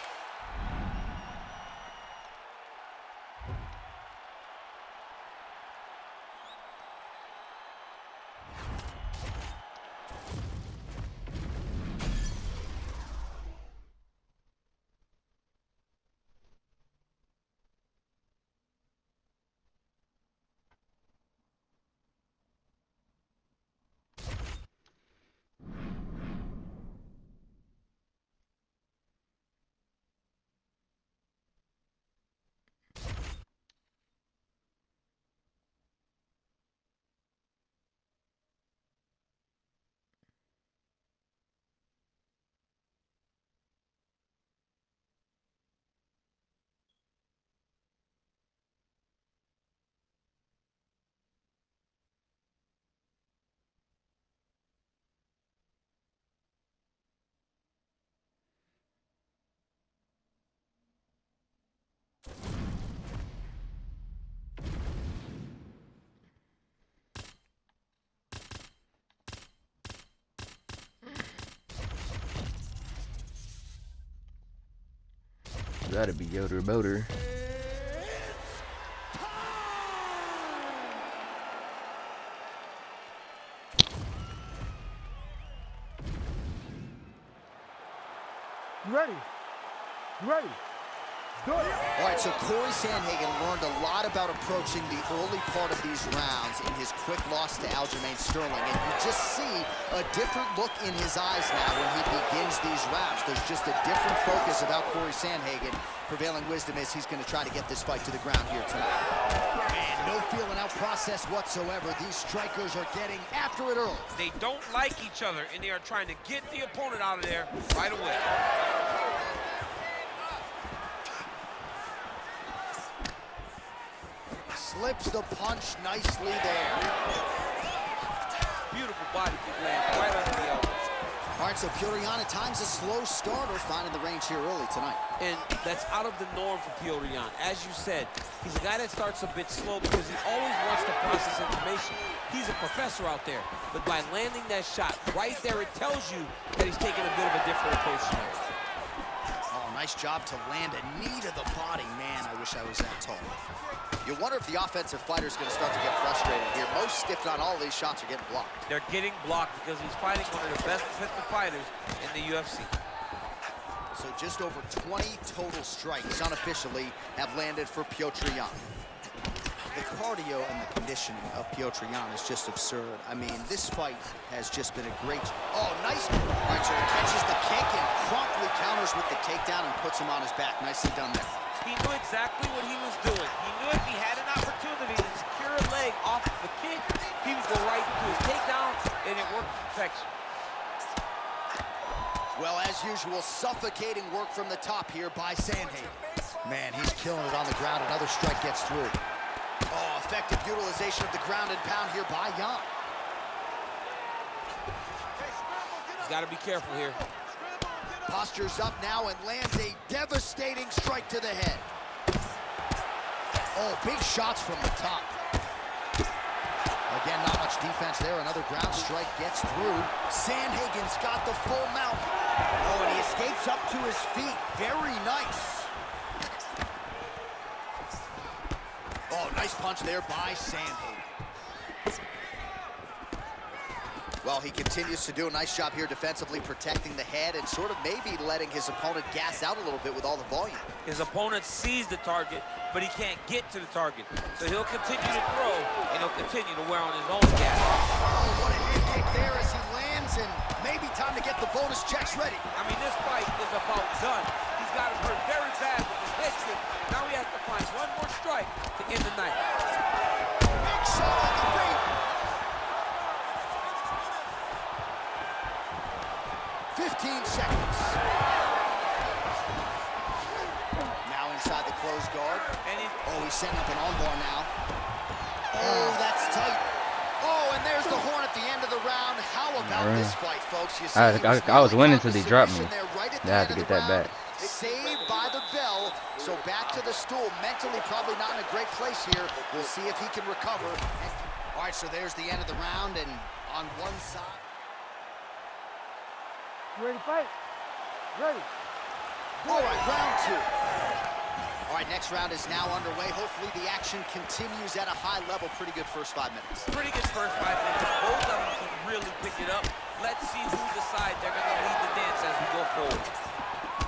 Speaker 1: Gotta be Yoder Motor.
Speaker 7: You ready? You ready? Do it.
Speaker 2: All right, so Corey Sandhagen learned a lot about approaching the early part of these rounds in his quick loss to Aljamain Sterling. And you just see a different look in his eyes now when he begins these rounds. There's just a different focus about Corey Sandhagen. Prevailing wisdom is he's going to try to get this fight to the ground here tonight. And no feeling out process whatsoever. These strikers are getting after it early.
Speaker 3: They don't like each other, and they are trying to get the opponent out of there right away.
Speaker 2: Slips the punch nicely there.
Speaker 5: Beautiful body kick lands right under the elbow.
Speaker 2: All right, so Petr Yan at times a slow starter, finding the range here early tonight.
Speaker 5: And that's out of the norm for Petr Yan. As you said, he's a guy that starts a bit slow because he always wants to process information. He's a professor out there, but by landing that shot right there, it tells you that he's taking a bit of a different approach tonight.
Speaker 2: Oh, nice job to land a knee to the body. Man, I wish I was that tall. You wonder if the offensive fighter is going to start to get frustrated here. Most, if not all, of these shots are getting blocked.
Speaker 5: They're getting blocked because he's fighting one of the best defensive fighters in the UFC.
Speaker 2: So just over 20 total strikes unofficially have landed for Petr Yan. The cardio and the conditioning of Petr Yan is just absurd. I mean, this fight has just been a great... Oh, nice. All right, so he catches the kick and promptly counters with the takedown and puts him on his back. Nicely done there.
Speaker 5: He knew exactly what he was doing. He knew if he had an opportunity to secure a leg off of the kick, he would go right into his takedown, and it worked to perfection.
Speaker 2: Well, as usual, suffocating work from the top here by Sandhagen. Man, he's killing it on the ground. Another strike gets through. Oh, effective utilization of the ground and pound here by Yan.
Speaker 5: He's got to be careful here.
Speaker 2: Postures up now and lands a devastating strike to the head. Oh, big shots from the top. Again, not much defense there. Another ground strike gets through. Sandhagen's got the full mount. Oh, and he escapes up to his feet. Very nice. Oh, nice punch there by Sandhagen. Well, he continues to do a nice job here defensively, protecting the head and sort of maybe letting his opponent gas out a little bit with all the volume.
Speaker 5: His opponent sees the target, but he can't get to the target. So he'll continue to throw, and he'll continue to wear on his own gas.
Speaker 2: Oh, what a head kick there as he lands, and maybe time to get the bonus checks ready.
Speaker 5: I mean, this fight is about done. He's got him hurt very bad with his head kick. Now he has to find one more strike to end the night.
Speaker 2: Big shot on the feet. 15 seconds. Now inside the closed guard. Oh, he's setting up an armbar now. Oh, that's tight. Oh, and there's the horn at the end of the round. How about this fight, folks? You see,
Speaker 1: I was winning until he dropped me.
Speaker 2: Right
Speaker 1: I had to get that back.
Speaker 2: Saved by the bell. So back to the stool. Mentally probably not in a great place here. We'll see if he can recover. All right, so there's the end of the round, and on one side.
Speaker 7: You ready to fight? Ready.
Speaker 2: All right, round 2. All right, next round is now underway. Hopefully the action continues at a high level. Pretty good first 5 minutes.
Speaker 5: Pretty good first 5 minutes. Both of them can really pick it up. Let's see who decides they're going to lead the dance as we go forward.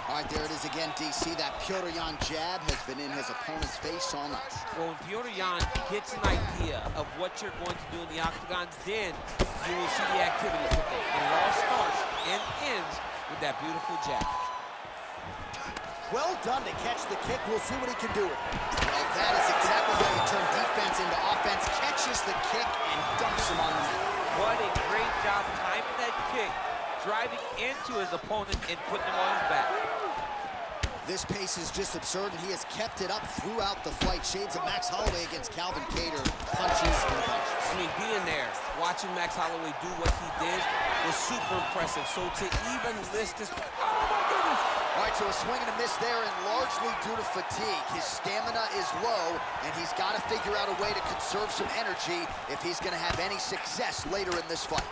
Speaker 2: All right, there it is again, DC. That Petr Yan jab has been in his opponent's face all night.
Speaker 5: Well, when Petr Yan gets an idea of what you're going to do in the octagon, then you will see the activity pick up. And it all starts and ends with that beautiful jab.
Speaker 2: Well done to catch the kick. We'll see what he can do with it. Well, that is exactly how you turn defense into offense. Catches the kick and dumps him on the mat.
Speaker 5: What a great job timing that kick, driving into his opponent and putting him on his back.
Speaker 2: This pace is just absurd, and he has kept it up throughout the fight. Shades of Max Holloway against Calvin Kattar. Punches and punches.
Speaker 5: I mean, being there, watching Max Holloway do what he did was super impressive. So to even list this... Oh, my goodness!
Speaker 2: All right, so a swing and a miss there, and largely due to fatigue. His stamina is low, and he's got to figure out a way to conserve some energy if he's going to have any success later in this fight.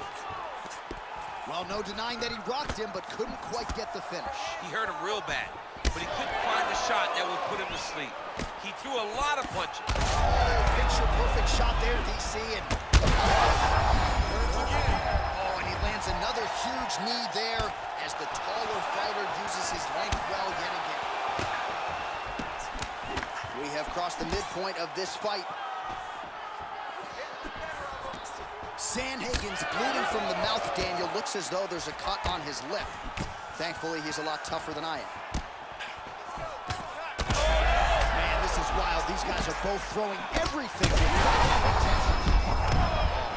Speaker 2: Well, no denying that he rocked him, but couldn't quite get the finish.
Speaker 5: He hurt him real bad, but he couldn't find the shot that would put him to sleep. He threw a lot of punches.
Speaker 2: Oh, picture-perfect shot there, DC, and... Oh, and he lands another huge knee there as the taller fighter uses his length well yet again. We have crossed the midpoint of this fight. Sandhagen's bleeding from the mouth, Daniel. Looks as though there's a cut on his lip. Thankfully, he's a lot tougher than I am. Man, this is wild. These guys are both throwing everything.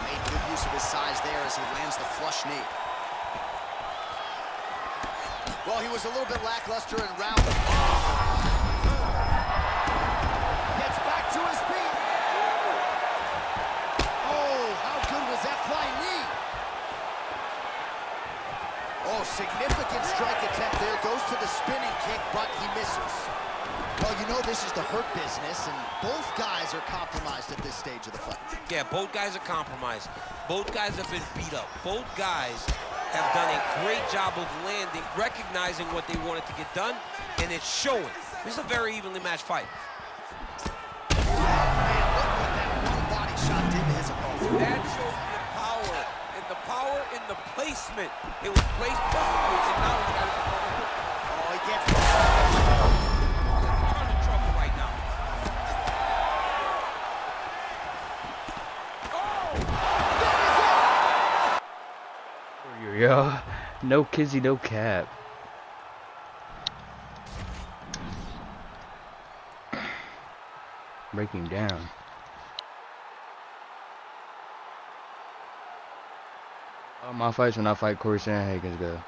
Speaker 2: Made good use of his size there as he lands the flush knee. Well, he was a little bit lackluster in round. Gets back to his feet. Oh, how good was that flying knee? Oh, significant strike attempt there. Goes to the spinning kick, but he misses. Well, you know this is the hurt business, and both guys are compromised at this stage of the fight.
Speaker 5: Yeah, both guys are compromised. Both guys have been beat up. Both guys have done a great job of landing, recognizing what they wanted to get done, and it's showing. This is a very evenly matched fight.
Speaker 2: Man, look what that one body shot did to his opponent.
Speaker 5: That shows the power in the placement. It was placed perfectly, and now he's got his opponent.
Speaker 2: Oh, he gets...
Speaker 5: Ton of trouble right now.
Speaker 1: Yo, no kizzy, no cap. Breaking down. All my fights when I fight Corey Sandhagen's good.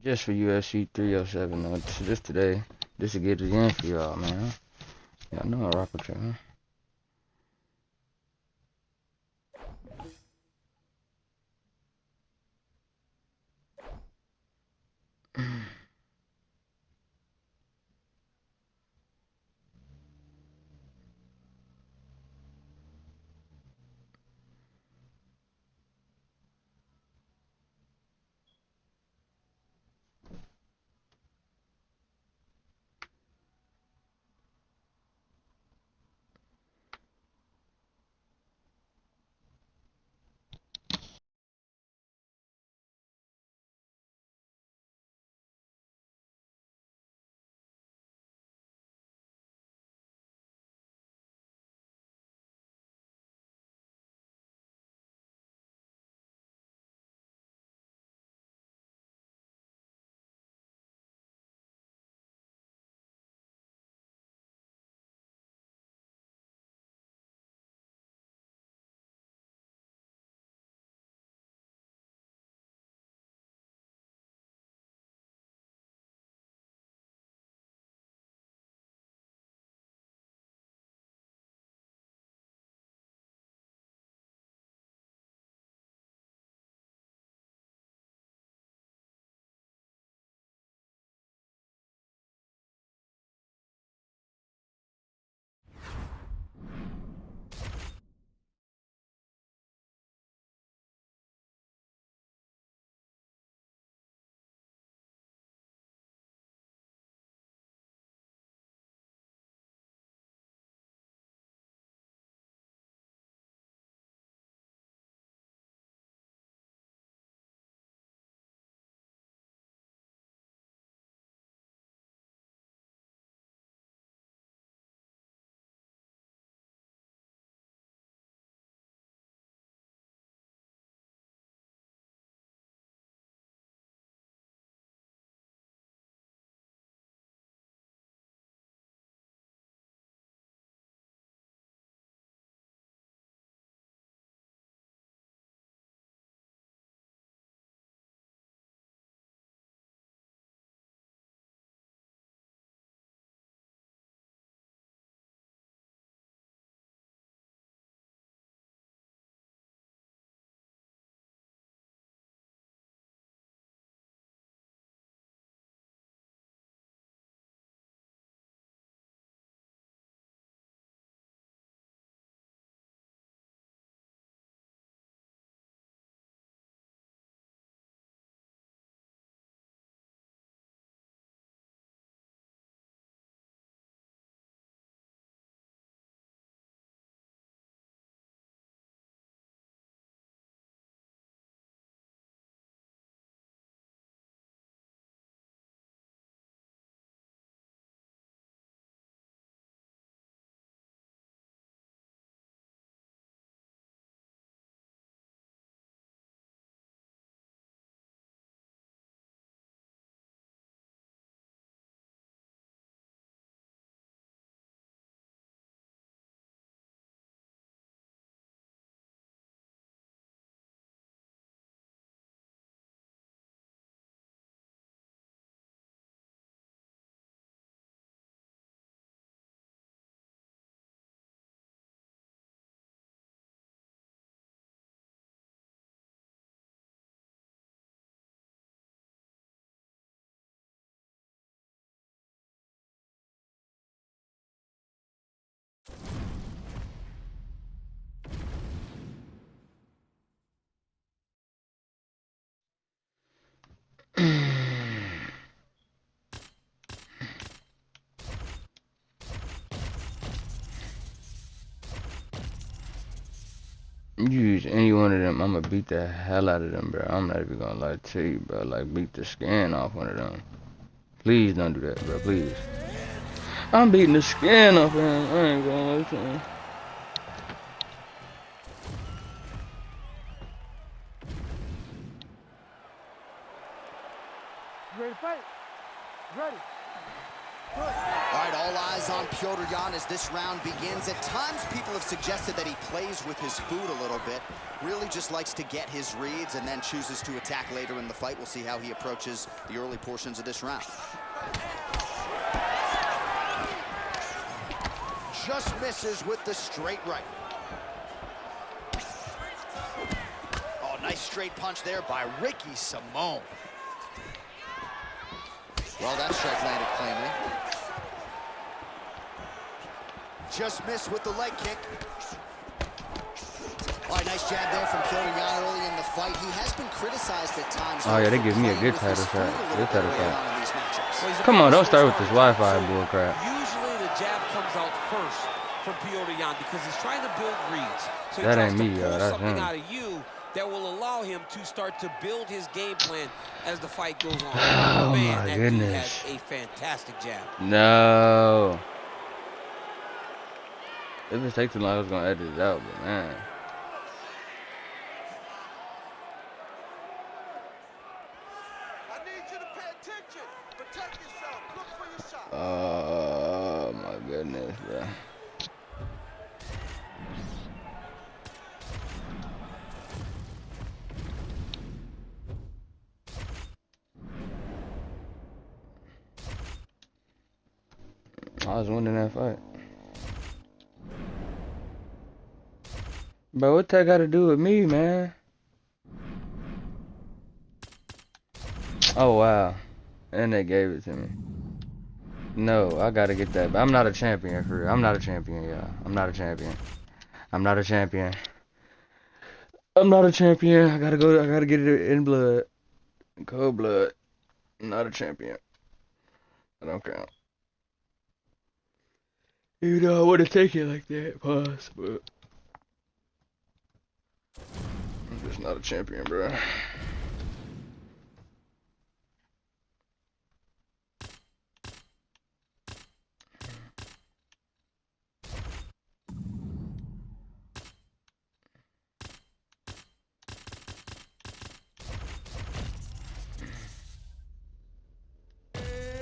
Speaker 1: Just for UFC 307, though. Just today. Just to get it in for y'all, man. Y'all know I rock with y'all, huh? face any one of them, I'm gonna beat the hell out of them, bro. I'm not even gonna lie to you, bro. Like, beat the skin off one of them. Please don't do that, bro. Please. I'm beating the skin off him. I ain't gonna listen.
Speaker 7: You ready to fight? Ready.
Speaker 2: All right, all eyes on Petr Yan as this round begins. At times, people have suggested that he plays with his food a little bit. Really just likes to get his reads and then chooses to attack later in the fight. We'll see how he approaches the early portions of this round. Just misses with the straight right. Oh, nice straight punch there by Ricky Simone. Well, that strike landed cleanly. Just missed with the leg kick. All right, nice jab there from Petr Yan early in the fight. He has been criticized at times.
Speaker 1: Oh yeah, they give me a good title shot. Good title shot. Come on, don't start with this Wi-Fi bull crap.
Speaker 5: Usually the jab comes out first from Petr Yan because he's trying to build reads. So he
Speaker 1: That
Speaker 5: tries
Speaker 1: ain't
Speaker 5: to
Speaker 1: me,
Speaker 5: pull
Speaker 1: that's
Speaker 5: something
Speaker 1: him.
Speaker 5: out of you that will allow him to start to build his game plan as the fight goes on.
Speaker 1: Oh
Speaker 5: Man,
Speaker 1: my
Speaker 5: that
Speaker 1: goodness.
Speaker 5: dude has a fantastic jab.
Speaker 1: No. If it takes too long, I was gonna edit it out, but man.
Speaker 4: I need you to pay attention. Protect yourself. Look for your shot.
Speaker 1: Oh my goodness, bro. I was winning that fight. Bro, what that got to do with me, man? Oh, wow. And they gave it to me. No, I got to get that. But I'm not a champion, for real. I'm not a champion, y'all. I'm not a champion. I'm not a champion. I'm not a champion. I got to get it in blood. Cold blood. I'm not a champion. I don't count. You know, I wouldn't take it like that, pause, but I'm just not a champion, bro.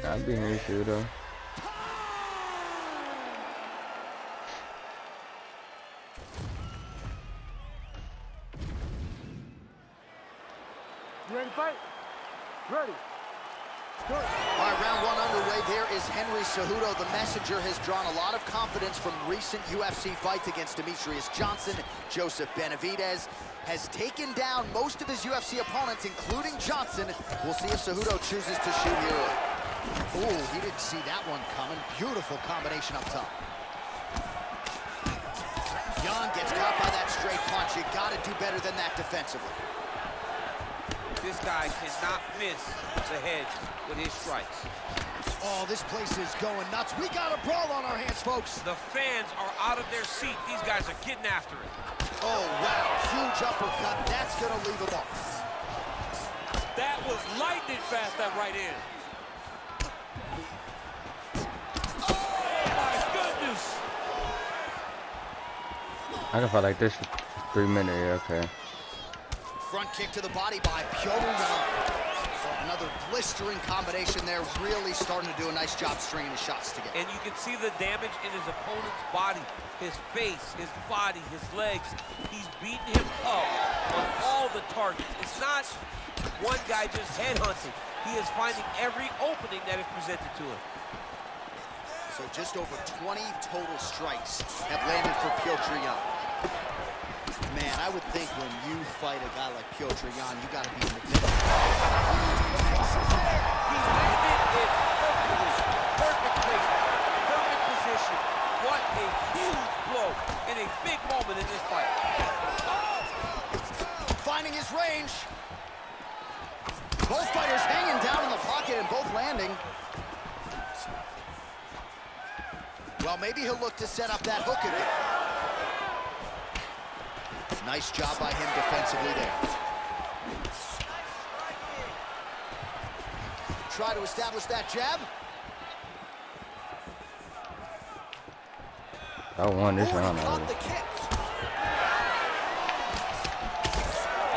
Speaker 1: I'll be here too, though.
Speaker 7: You ready to fight? Ready. Good.
Speaker 2: All right, round one underway. There is Henry Cejudo. The messenger has drawn a lot of confidence from recent UFC fights against Demetrius Johnson. Joseph Benavidez has taken down most of his UFC opponents, including Johnson. We'll see if Cejudo chooses to shoot here. Ooh, he didn't see that one coming. Beautiful combination up top. Yan gets caught by that straight punch. You gotta do better than that defensively.
Speaker 5: This guy cannot miss the head with his strikes.
Speaker 2: Oh, this place is going nuts. We got a brawl on our hands, folks.
Speaker 5: The fans are out of their seat. These guys are getting after it.
Speaker 2: Oh, wow. Huge uppercut. That's going to leave them off.
Speaker 5: That was lightning fast, that right hand. Oh, my goodness.
Speaker 1: I can fight like this for 3 minutes, yeah, okay.
Speaker 2: Front kick to the body by Petr Yan. Another blistering combination there, really starting to do a nice job stringing his shots together.
Speaker 5: And you can see the damage in his opponent's body, his face, his body, his legs. He's beating him up on all the targets. It's not one guy just headhunting. He is finding every opening that is presented to him.
Speaker 2: So just over 20 total strikes have landed for Petr Yan. Man, I would think when you fight a guy like Petr Yan, you got to be in the middle.
Speaker 5: He's landed it perfectly. Perfect placement, perfect position. What a huge blow and a big moment in this fight.
Speaker 2: Finding his range. Both fighters hanging down in the pocket and both landing. Well, maybe he'll look to set up that hook again. Nice job by him defensively there. Try to establish that jab.
Speaker 1: I won this
Speaker 2: Ooh,
Speaker 1: round
Speaker 2: he caught
Speaker 1: already.
Speaker 2: the kick.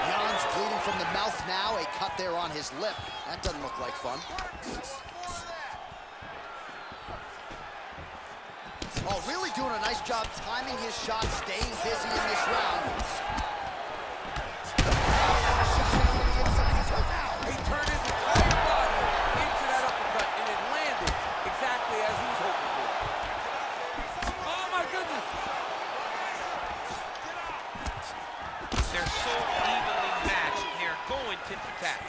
Speaker 2: Jan's bleeding from the mouth now. A cut there on his lip. That doesn't look like fun. Oh, really doing a nice job timing his shot, staying busy in this round.
Speaker 5: He turned his entire body into that uppercut, and it landed exactly as he was hoping for. Oh, my goodness.
Speaker 3: They're so evenly matched. They're going tit for tat.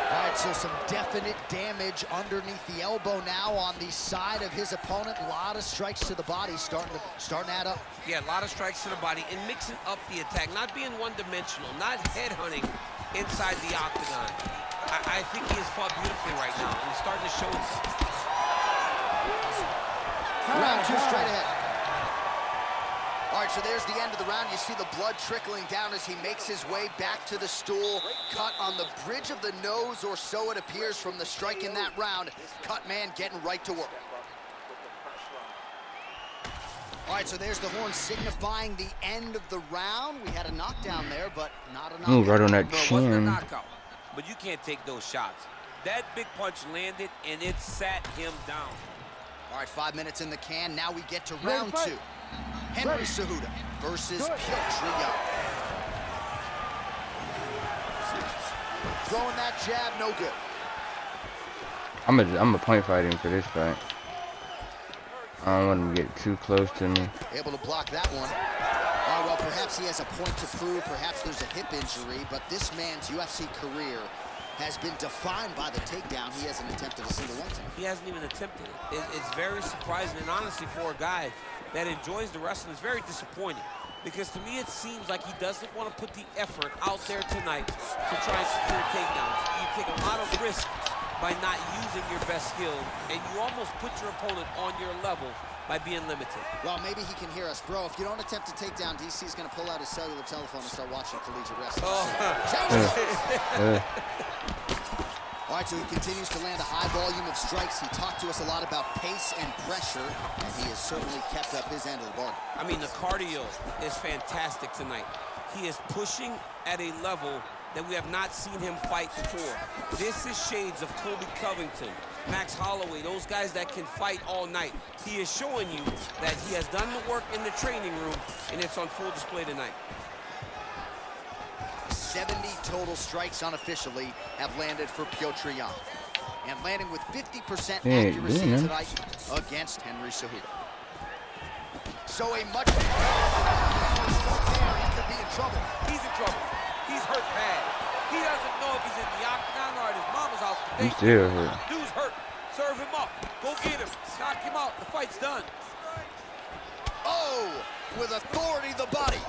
Speaker 2: All right, so some definite damage underneath the elbow now on the side of his opponent. A lot of strikes to the body starting to add up.
Speaker 3: Yeah, a lot of strikes to the body and mixing up the attack, not being one-dimensional, not headhunting inside the octagon. I think he has fought beautifully right now, and he's starting to show himself.
Speaker 2: Round two straight ahead. All right, so there's the end of the round. You see the blood trickling down as he makes his way back to the stool. Cut on the bridge of the nose, or so it appears from the strike in that round. Cut man getting right to work. All right, so there's the horn signifying the end of the round. We had a knockdown there, but not a knockout.
Speaker 1: Ooh, right on that
Speaker 5: No, it wasn't a
Speaker 1: chin.
Speaker 5: knockout, but you can't take those shots. That big punch landed, and it sat him down.
Speaker 2: All right, 5 minutes in the can. Now we get to round two. Henry Cejudo versus Piotr Yan. Throwing that jab, no good.
Speaker 1: I'm a point fight him for this fight. I don't want him to get too close to me.
Speaker 2: Able to block that one. Oh, well, perhaps he has a point to prove. Perhaps there's a hip injury, but this man's UFC career has been defined by the takedown. He hasn't attempted a single one tonight.
Speaker 5: He hasn't even attempted it. It's very surprising, and honestly, for a guy that enjoys the wrestling, it's very disappointing. Because to me, it seems like he doesn't want to put the effort out there tonight to try and secure takedowns. You take a lot of risk by not using your best skill, and you almost put your opponent on your level by being limited.
Speaker 2: Well, maybe he can hear us. Bro, if you don't attempt a takedown, DC's going to pull out his cellular telephone and start watching collegiate wrestling. All right, so he continues to land a high volume of strikes. He talked to us a lot about pace and pressure, and he has certainly kept up his end of the bargain.
Speaker 5: I mean, the cardio is fantastic tonight. He is pushing at a level that we have not seen him fight before. This is shades of Colby Covington, Max Holloway, those guys that can fight all night. He is showing you that he has done the work in the training room, and it's on full display tonight.
Speaker 2: 70 total strikes unofficially have landed for Piotr Yan, and landing with 50% accuracy tonight against Henry Cejudo. So a much he could be in trouble.
Speaker 5: He's in trouble. He's hurt bad. He doesn't know if he's in the octagon or at his mama's house today.
Speaker 1: He's still hurt.
Speaker 5: Dude's hurt. Serve him up. Go get him. Knock him out. The fight's done.
Speaker 2: Oh, with authority, the body.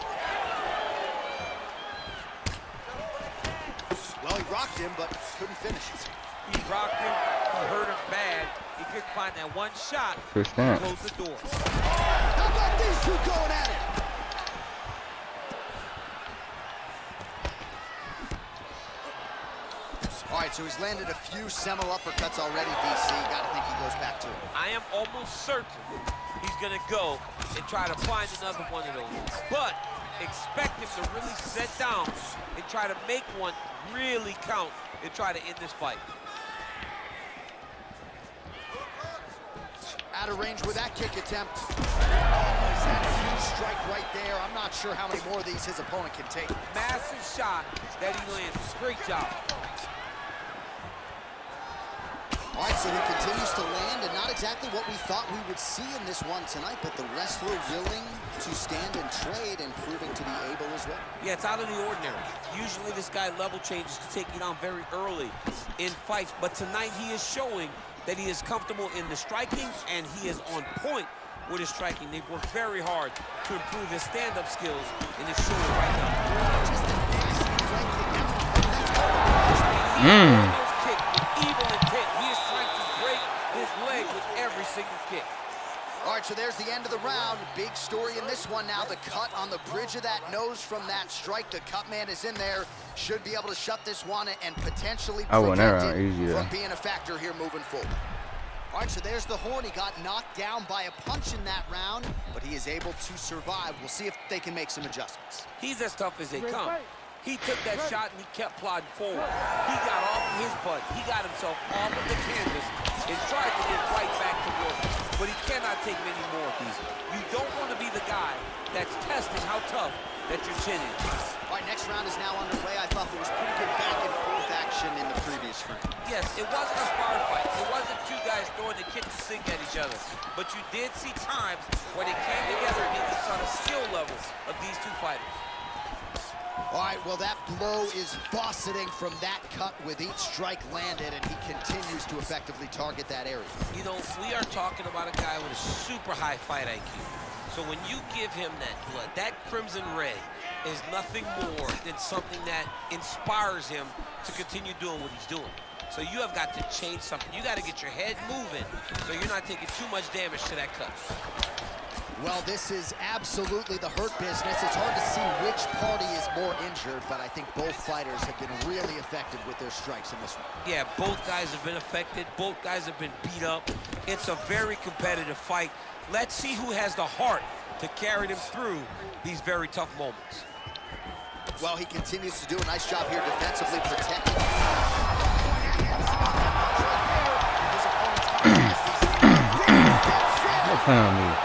Speaker 2: Well, he rocked him, but couldn't finish.
Speaker 5: He rocked him. He hurt him bad. He couldn't find that one shot to close the door.
Speaker 2: How about these two going at it? All right, so he's landed a few seminal uppercuts already, DC. Gotta think he goes back to it.
Speaker 5: I am almost certain he's going to go and try to find another one of those. But expect him to really sit down and try to make one really count and try to end this fight.
Speaker 2: Out of range with that kick attempt. Oh, he's had a huge strike right there. I'm not sure how many more of these his opponent can take.
Speaker 5: Massive shot that he landed. Great job.
Speaker 2: All right, so he continues to land, and not exactly what we thought we would see in this one tonight, but the wrestler willing to stand and trade and proving to be able as well.
Speaker 5: Yeah, it's out of the ordinary. Usually this guy level changes to take you down very early in fights, but tonight he is showing that he is comfortable in the striking, and he is on point with his striking. They've worked very hard to improve his stand-up skills, and it's showing right now. Evil intent. He is trying to break his leg with every single kick.
Speaker 2: All right, so there's the end of the round. Big story in this one now. The cut on the bridge of that nose from that strike. The cut man is in there. Should be able to shut this one and potentially prevent it from being a factor here moving forward. All right, so there's the Horn. He got knocked down by a punch in that round, but he is able to survive. We'll see if they can make some adjustments.
Speaker 5: He's as tough as they come. He took that shot and he kept plodding forward. He got off of his butt. He got himself off of the canvas and tried to get right back to work. But he cannot take many more of these. You don't want to be the guy that's testing how tough that your chin is.
Speaker 2: All right, next round is now underway. I thought there was pretty good back and forth action in the previous round.
Speaker 5: Yes, it wasn't a spar fight. It wasn't two guys throwing the kitchen sink at each other. But you did see times where they came together and you saw the skill level of these two fighters.
Speaker 2: All right, well, that blow is fauceting from that cut with each strike landed, and he continues to effectively target that area.
Speaker 5: You know, we are talking about a guy with a super high fight IQ. So when you give him that blood, that crimson red is nothing more than something that inspires him to continue doing what he's doing. So you have got to change something. You got to get your head moving so you're not taking too much damage to that cut.
Speaker 2: Well, this is absolutely the hurt business. It's hard to see which party is more injured, but I think both fighters have been really effective with their strikes in this one.
Speaker 5: Yeah, both guys have been affected. Both guys have been beat up. It's a very competitive fight. Let's see who has the heart to carry them through these very tough moments.
Speaker 2: Well, he continues to do a nice job here defensively protecting.
Speaker 1: Don't play on me.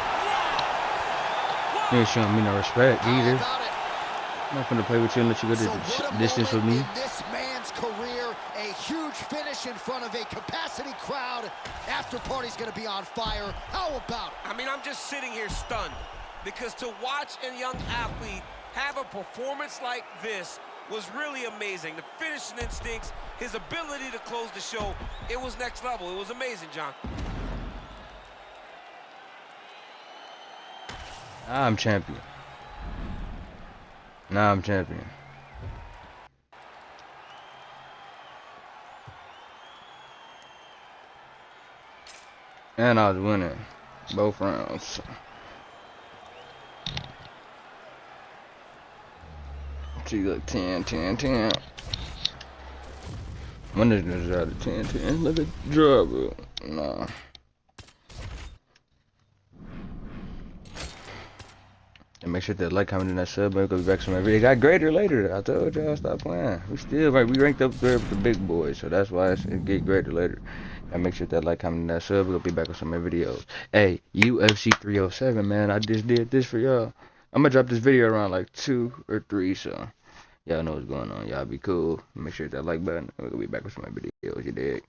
Speaker 1: You ain't showing me no respect either. I'm not gonna play with you and let you go the distance with me.
Speaker 2: In this man's career, a huge finish in front of a capacity crowd. After party's gonna be on fire. How about it?
Speaker 5: I mean, I'm just sitting here stunned because to watch a young athlete have a performance like this was really amazing. The finishing instincts, his ability to close the show, it was next level. It was amazing, John.
Speaker 1: Now I'm champion. Now I'm champion. And I was winning both rounds. See, look, 10, 10, 10. When is this out of 10, 10? Look at the draw, bro. Nah. And make sure to like, comment, and that sub. We'll be back to my video. It got greater later. I told y'all stop playing. We still right. We ranked up there with the big boys, so that's why it get greater later. And make sure to like, comment, and that sub. We'll be back with some of my videos. Hey, UFC 307, man. I just did this for y'all. I'm gonna drop this video around like 2 or 3, so y'all know what's going on. Y'all be cool. Make sure to that like button. We'll be back with some of my videos. You dig?